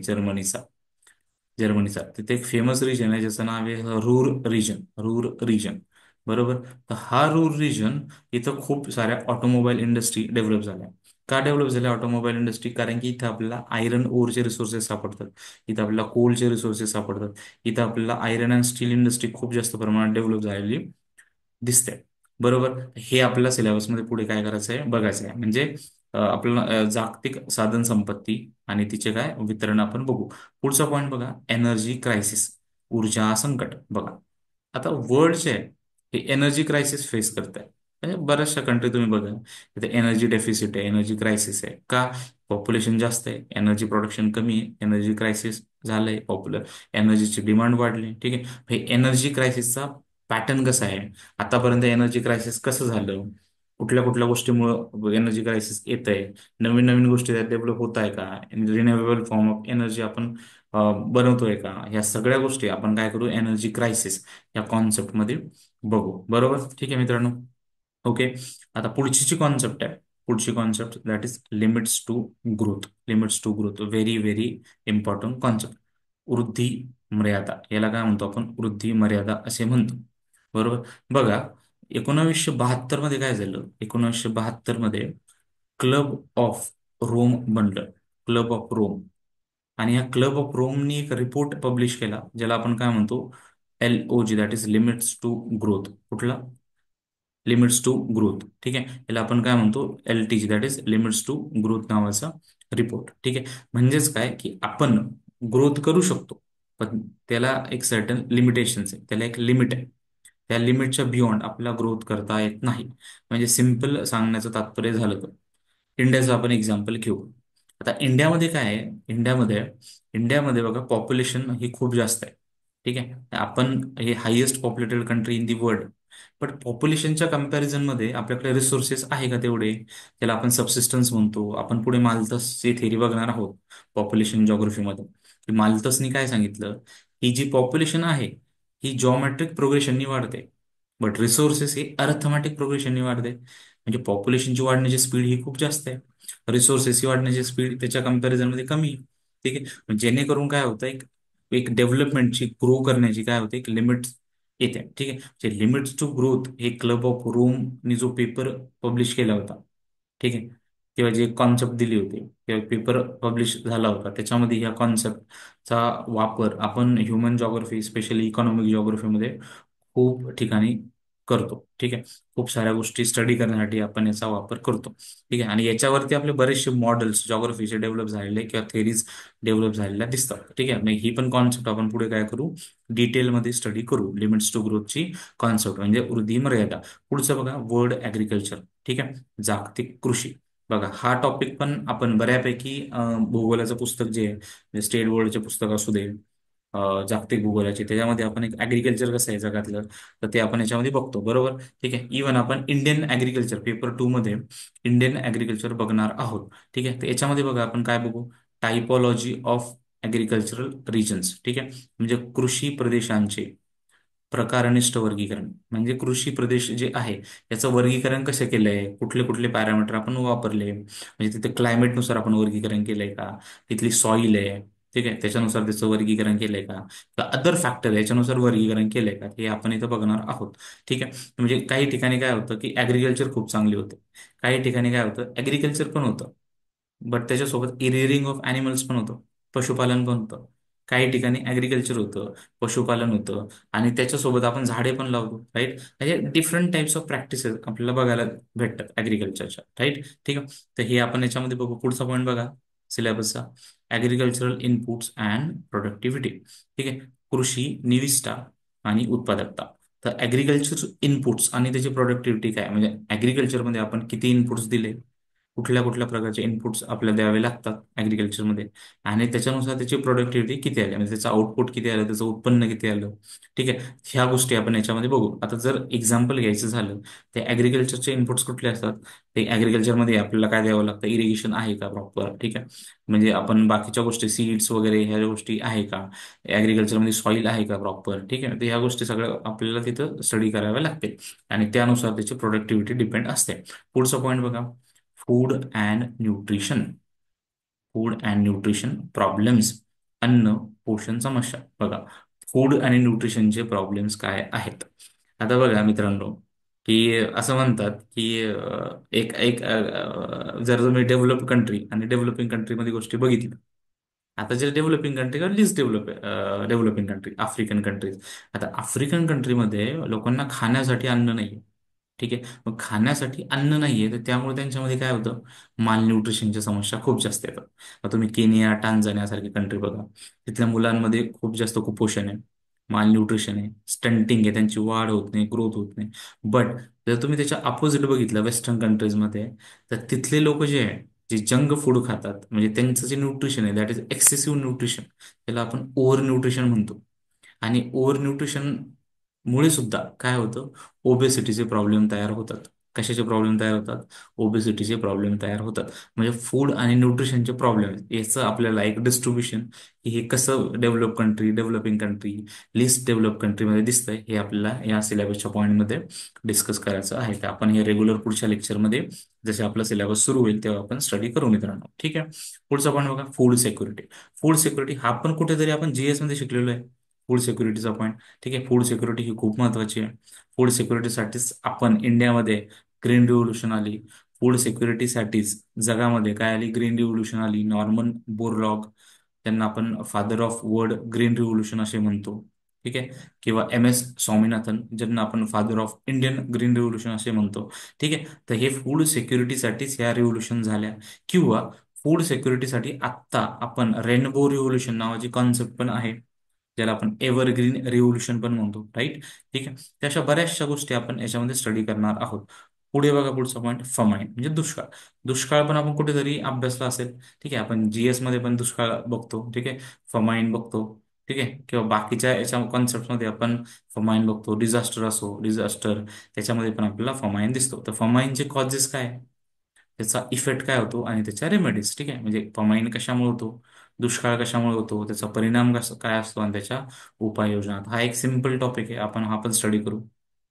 जर्मनीचा तिथे एक फेमस रिजन आहे ज्याचं नाव आहे रूर रिजन. बरोबर. तर हा रूर रिजन, इथं खूप साऱ्या ऑटोमोबाईल इंडस्ट्री डेव्हलप झाल्या. का डेव्हलप झाल्या ऑटोमोबाईल इंडस्ट्री, कारण की इथं आपल्याला आयरन ओरचे रिसोर्सेस सापडतात, इथं आपल्याला कोलचे रिसोर्सेस सापडतात, इथं आपल्याला आयरन अँड स्टील इंडस्ट्री खूप जास्त प्रमाणात डेव्हलप झालेली दिसते. बरोबर. हे आपल्याला सिलेबसमध्ये पुढे काय करायचं आहे, बघायचं आहे. म्हणजे आपल्याला जागतिक साधन संपत्ती आणि तिचे काय वितरण आपण बघू. पुढचा पॉईंट बघा, एनर्जी क्रायसिस, ऊर्जा संकट. बघा, आता वर्ल्ड जे आहे, हे एनर्जी क्रायसिस फेस करत आहे. म्हणजे बऱ्याचशा कंट्री तुम्ही बघा, तिथे एनर्जी डेफिसिट आहे, एनर्जी क्रायसिस आहे. का, पॉप्युलेशन जास्त आहे, एनर्जी प्रोडक्शन कमी आहे, एनर्जी क्रायसिस झालंय, एनर्जीची डिमांड वाढली. ठीक आहे. हे एनर्जी क्रायसिसचा पॅटर्न कसा आहे, आतापर्यंत एनर्जी क्रायसिस कसं झालं, कुठल्या कुठल्या गोष्टीमुळे एनर्जी क्रायसिस येत आहे, नवीन नवीन गोष्टी त्यात डेव्हलप होत आहे का, रिन्युएबल फॉर्म ऑफ एनर्जी आपण बनवतोय का, ह्या सगळ्या गोष्टी आपण काय करू, एनर्जी क्रायसिस या कॉन्सेप्टमध्ये बघू. बरोबर. ठीक आहे मित्रांनो. ओके. आता पुढची जी कॉन्सेप्ट आहे, पुढची concept, that is limits to growth. Very very important concept. वृद्धी मर्यादा, याला काय म्हणतो आपण, वृद्धी मर्यादा असे म्हणतो. बरोबर. बघा, 1972 मध्ये काय झालं, 1972 मध्ये क्लब ऑफ रोम बनलं, क्लब ऑफ रोम. आणि या क्लब ऑफ रोमनी एक रिपोर्ट पब्लिश केला, ज्याला आपण काय म्हणतो, LOG, that is limits to growth. कुठला? Limits to growth. ठीक आहे, याला आपण काय म्हणतो, LTG, that is limits to growth नावाचा रिपोर्ट. ठीक आहे, म्हणजेच काय की आपण ग्रोथ करू शकतो, पण त्याला एक सर्टन लिमिटेशन्स आहे, त्याला एक लिमिट आहे. त्या लिमिटच्या बियॉन्ड आपल्याला ग्रोथ करता येत नाही. म्हणजे सिम्पल सांगण्याचं तात्पर्य झालं तर इंडियाचं आपण एक्झाम्पल घेऊ. आता इंडियामध्ये काय आहे, इंडियामध्ये बघा पॉप्युलेशन ही खूप जास्त आहे. ठीक आहे, आपण हे highest populated country in the world. But पॉप्युलेशनच्या कम्पॅरिझनमध्ये आपल्याकडे रिसोर्सेस आहे का तेवढे, त्याला आपण सबसिस्टन्स म्हणतो. आपण पुढे माल्थसची थेरी बघणार आहोत पॉप्युलेशन जॉग्रफीमध्ये, की माल्थसनी काय सांगितलं, ही जी पॉप्युलेशन आहे ही जॉमेट्रिक प्रोग्रेशननी वाढते, बट रिसोर्सेस ही अर्थमॅटिक प्रोग्रेशननी वाढते. म्हणजे पॉप्युलेशनची वाढण्याची स्पीड ही खूप जास्त आहे, रिसोर्सेसची वाढण्याची स्पीड त्याच्या कम्पॅरिझनमध्ये कमी आहे. ठीक आहे, मग जेणेकरून काय होतं, एक एक डेव्हलपमेंटची ग्रो करण्याची काय होते, एक लिमिट येते. ठीक आहे, जे लिमिट्स टू ग्रोथ हे क्लब ऑफ रोमनी जो पेपर पब्लिश केला होता, ठीक आहे, किंवा जे कॉन्सेप्ट दिली होती किंवा पेपर पब्लिश झाला होता, त्याच्यामध्ये ह्या कॉन्सेप्टचा वापर आपण ह्युमन जॉग्राफी, स्पेशली इकॉनॉमिक जॉग्राफीमध्ये खूप ठिकाणी करतो. ठीक आहे, खूप साऱ्या गोष्टी स्टडी करण्यासाठी आपण याचा वापर करतो. ठीक आहे, आणि याच्यावरती आपले बरेचसे मॉडेल्स जॉग्राफीचे डेव्हलप झालेले किंवा थेरीज डेव्हलप झालेल्या दिसतात. ठीक आहे, मग ही पण कॉन्सेप्ट आपण पुढे काय करू, डिटेलमध्ये स्टडी करू. लिमिट्स टू ग्रोथची कॉन्सेप्ट म्हणजे वृद्धी मर्यादा. पुढचं बघा, वर्ल्ड ॲग्रिकल्चर. ठीक आहे, जागतिक कृषी. बघा हा टॉपिक पण आपण बऱ्यापैकी भूगोलाचं पुस्तक जे आहे, स्टेट बोर्डचे पुस्तक असू दे, जागतिक भूगोलाचे, त्याच्यामध्ये आपण एक ऍग्रिकल्चर कसं आहे जगातलं, तर ते आपण याच्यामध्ये बघतो. बरोबर, ठीक आहे. इव्हन आपण इंडियन ऍग्रिकल्चर पेपर 2 मध्ये इंडियन ऍग्रिकल्चर बघणार आहोत. ठीक आहे, तर याच्यामध्ये बघा आपण काय बघू, टायपॉलॉजी ऑफ ऍग्रिकल्चरल रिजन्स. ठीक आहे, म्हणजे कृषी प्रदेशांचे प्रकारनिष्ठ वर्गीकरण. म्हणजे कृषी प्रदेश जे आहे याचं वर्गीकरण कसं केलंय, कुठले कुठले पॅरामीटर आपण वापरले, म्हणजे तिथे क्लायमेटनुसार आपण वर्गीकरण केलंय का, तिथली सॉईल आहे, ठीक आहे, त्याच्यानुसार त्याचं वर्गीकरण केलंय का अदर फॅक्टर याच्यानुसार वर्गीकरण केलंय का, हे आपण इथं बघणार आहोत. ठीक आहे, म्हणजे काही ठिकाणी काय होतं की ऍग्रिकल्चर खूप चांगली होते, काही ठिकाणी काय होतं ऍग्रिकल्चर पण होतं, बट त्याच्यासोबत इरिअरिंग ऑफ अॅनिमल्स पण होतं, पशुपालन पण होतं. काही ठिकाणी ऍग्रिकल्चर होतं, पशुपालन होतं, आणि त्याच्यासोबत आपण झाडे पण लावतो. राईट, म्हणजे डिफरंट टाइप्स ऑफ प्रॅक्टिसेस आपल्याला बघायला भेटतात ऍग्रिकल्चरच्या. राईट, ठीक आहे, तर हे आपण याच्यामध्ये बघू. पुढचा पॉईंट बघा सिलेबसचा, ऍग्रिकल्चरल इनपुट्स अँड प्रोडक्टिव्हिटी. ठीक आहे, कृषी निविष्ठा आणि उत्पादकता. तर ऍग्रिकल्चर इनपुट्स आणि त्याची प्रोडक्टिव्हिटी काय, म्हणजे ऍग्रिकल्चरमध्ये आपण किती इनपुट्स दिले, कुठल्या कुठल्या प्रकारचे इनपुट्स आपल्याला द्यावे लागतात ऍग्रिकल्चरमध्ये, आणि त्याच्यानुसार त्याची प्रोडक्टिव्हिटी किती आली, म्हणजे त्याचं आउटपुट किती आलं, त्याचं उत्पन्न किती आलं. ठीक आहे, ह्या गोष्टी आपण याच्यामध्ये बघू. आता जर एक्झाम्पल घ्यायचं झालं, ते ऍग्रिकल्चरचे इनपुट्स कुठले असतात, ते ऍग्रिकल्चरमध्ये आपल्याला काय द्यावं लागतं, इरिगेशन आहे का प्रॉपर. ठीक आहे, म्हणजे आपण बाकीच्या गोष्टी सीड्स वगैरे ह्या गोष्टी आहे का, ऍग्रिकल्चरमध्ये सॉईल आहे का प्रॉपर. ठीक आहे, तर ह्या गोष्टी सगळ्या आपल्याला तिथं स्टडी कराव्या लागतील, आणि त्यानुसार त्याची प्रोडक्टिव्हिटी डिपेंड असते. पुढचा पॉईंट बघा, food and nutrition. Food and nutrition problems, अन्न पोषण समस्या. बघा फूड आणि न्यूट्रिशनचे प्रॉब्लेम्स काय आहेत. आता बघा मित्रांनो, की असं म्हणतात की एक एक जर तुम्ही डेव्हलप कंट्री आणि डेव्हलपिंग कंट्रीमध्ये गोष्टी बघितल्या, आता जे डेव्हलपिंग कंट्री किंवा list developing country, African countries. आता आफ्रिकन कंट्रीमध्ये लोकांना खाण्यासाठी अन्न नाही. ठीक आहे, मग खाण्यासाठी अन्न नाहीये, तर त्यामुळे त्यांच्यामध्ये काय होतं, माल न्यूट्रिशनच्या समस्या खूप जास्त येतात. मग तुम्ही केनिया, टांझानिया सारखी कंट्री बघा, तिथल्या मुलांमध्ये खूप जास्त कुपोषण आहे, माल न्यूट्रिशन आहे, स्टंटिंग आहे, त्यांची वाढ होत नाही, ग्रोथ होत नाही. बट जर तुम्ही त्याच्या अपोजिट बघितलं वेस्टर्न कंट्रीजमध्ये, तर तिथले लोक जे आहे, जे जंक फूड खातात, म्हणजे त्यांचं जे न्यूट्रिशन आहे दॅट इज एक्सेसिव्ह न्यूट्रिशन, त्याला आपण ओव्हर न्यूट्रिशन म्हणतो. आणि ओव्हर न्यूट्रिशन मुळे सुद्धा काय होतं, ओबेसिटीचे प्रॉब्लेम तयार होतात. कशाचे प्रॉब्लेम तयार होतात, ओबेसिटीचे प्रॉब्लेम तयार होतात. म्हणजे फूड आणि न्यूट्रिशनचे प्रॉब्लेम याचं आपल्याला एक डिस्ट्रीब्युशन, की हे कसं develop country, developing country, list develop कंट्रीमध्ये दिसतंय, हे आपल्याला या सिलेबसच्या पॉईंटमध्ये डिस्कस करायचं आहे. तर आपण हे रेग्युलर पुढच्या लेक्चरमध्ये जसे आपला सिलेबस सुरू होईल तेव्हा आपण स्टडी करू मित्रांनो. ठीक आहे, पुढचा पॉईंट बघा, फूड सिक्युरिटी. फूड सिक्युरिटी हा पण कुठेतरी आपण GS मध्ये शिकलेलो आहे. फूड सिक्युरिटीचा पॉईंट. ठीक आहे, फूड सिक्युरिटी ही खूप महत्वाची आहे. फूड सिक्युरिटीसाठीच आपण इंडियामध्ये ग्रीन रिव्होल्यूशन आली. फूड सिक्युरिटीसाठीच जगामध्ये काय आली, ग्रीन रिव्होल्यूशन आली. नॉर्मन बोरलॉग, त्यांना आपण father of world green revolution असे म्हणतो. ठीक आहे, किंवा MS स्वामीनाथन, ज्यांना आपण father of Indian green revolution असे म्हणतो. ठीक आहे, तर हे फूड सिक्युरिटीसाठीच ह्या रिव्होल्यूशन झाल्या. किंवा फूड सिक्युरिटीसाठी आत्ता आपण रेनबो रिव्होल्यूशन नावाची कॉन्सेप्ट पण आहे, ज्याला आपण एव्हरग्रीन रिव्होल्यूशन पण म्हणतो, राईट. ठीक आहे, त्या अशा बऱ्याचशा गोष्टी आपण याच्यामध्ये स्टडी करणार आहोत. पुढे बघा, पुढचा पॉईंट फमाईन म्हणजे दुष्काळ. दुष्काळ पण आपण कुठेतरी अभ्यासला असेल. ठीक आहे, आपण GS मध्ये पण दुष्काळ बघतो. ठीक आहे, फमाईन बघतो. ठीक आहे, किंवा बाकीच्या याच्या कॉन्सेप्टमध्ये आपण फमाईन बघतो. डिझास्टर असो, डिझास्टर, त्याच्यामध्ये पण आपल्याला फमाईन दिसतो. तर फमाईनचे कॉजेस काय आहे, त्याचा इफेक्ट काय होतो आणि त्याच्या रेमेडीज. ठीक आहे, म्हणजे फमाईन कशामुळे होतो, दुष्काळ कशामुळे होतो, त्याचा परिणाम काय असतो आणि त्याच्या उपाययोजना. हा एक सिम्पल टॉपिक आहे, आपण हा पण स्टडी करू.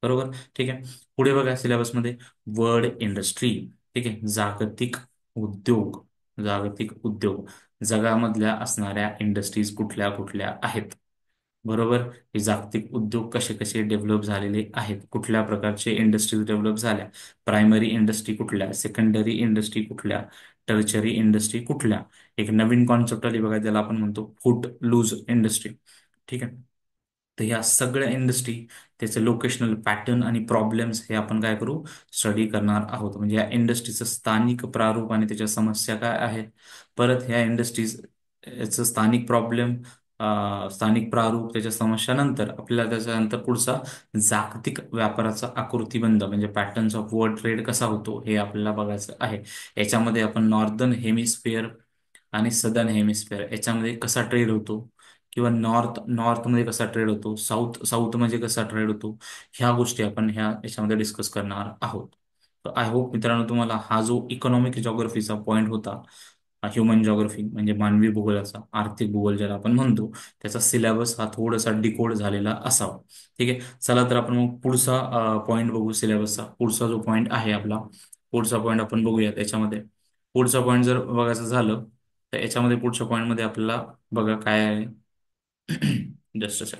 बरोबर. ठीक आहे, पुढे बघा सिलेबसमध्ये वर्ल्ड इंडस्ट्री. ठीक आहे, जागतिक उद्योग. जागतिक उद्योग, जगामधल्या असणाऱ्या इंडस्ट्रीज कुठल्या कुठल्या आहेत. बरोबर. हे जागतिक उद्योग कसे कसे डेव्हलप झालेले आहेत, कुठल्या प्रकारचे इंडस्ट्रीज डेव्हलप झाल्या, प्रायमरी इंडस्ट्री कुठल्या, सेकंडरी इंडस्ट्री कुठल्या, टर्चरी इंडस्ट्री कुठल्या. एक नवीन कॉन्सेप्ट आली बघा, त्याला आपण म्हणतो फूट लूज इंडस्ट्री. ठीक आहे, तर ह्या सगळ्या इंडस्ट्री, त्याचे लोकेशनल पॅटर्न आणि प्रॉब्लेम्स हे आपण काय करू, स्टडी करणार आहोत. म्हणजे या इंडस्ट्रीचं स्थानिक प्रारूप आणि त्याच्या समस्या काय आहेत. परत ह्या इंडस्ट्रीज याचं स्थानिक प्रॉब्लेम, स्थानिक प्रारूप, त्याच्या समस्यानंतर आपल्याला त्याच्यानंतर पुढचा जागतिक व्यापाराचा आकृतिबंध म्हणजे पॅटर्न्स ऑफ वर्ल्ड ट्रेड कसा होतो हे आपल्याला बघायचं आहे. याच्यामध्ये आपण नॉर्दर्न हेमिस्फिअर आणि सदर्न हेमिस्फिअर याच्यामध्ये कसा ट्रेड होतो, किंवा नॉर्थ नॉर्थ मध्ये कसा ट्रेड होतो, साऊथ साऊथ मध्ये कसा ट्रेड होतो, ह्या गोष्टी आपण ह्या याच्यामध्ये डिस्कस करणार आहोत. तर आय होप मित्रांनो, तुम्हाला हा जो इकॉनॉमिक जॉग्रफीचा पॉईंट होता, ह्युमन जॉग्रफी म्हणजे मानवी भूगोलाचा, आर्थिक भूगोल ज्याला आपण म्हणतो, त्याचा सिलेबस हा थोडासा डिकोड झालेला असावा. ठीक आहे, चला तर आपण मग पुढचा पॉईंट बघू सिलेबसचा. पुढचा जो पॉईंट आहे आपला, पुढचा पॉईंट आपण बघूया त्याच्यामध्ये. पुढचा पॉईंट जर बघायचं झालं, तर याच्यामध्ये पुढच्या पॉईंटमध्ये आपल्याला बघा काय आहे. जस्ट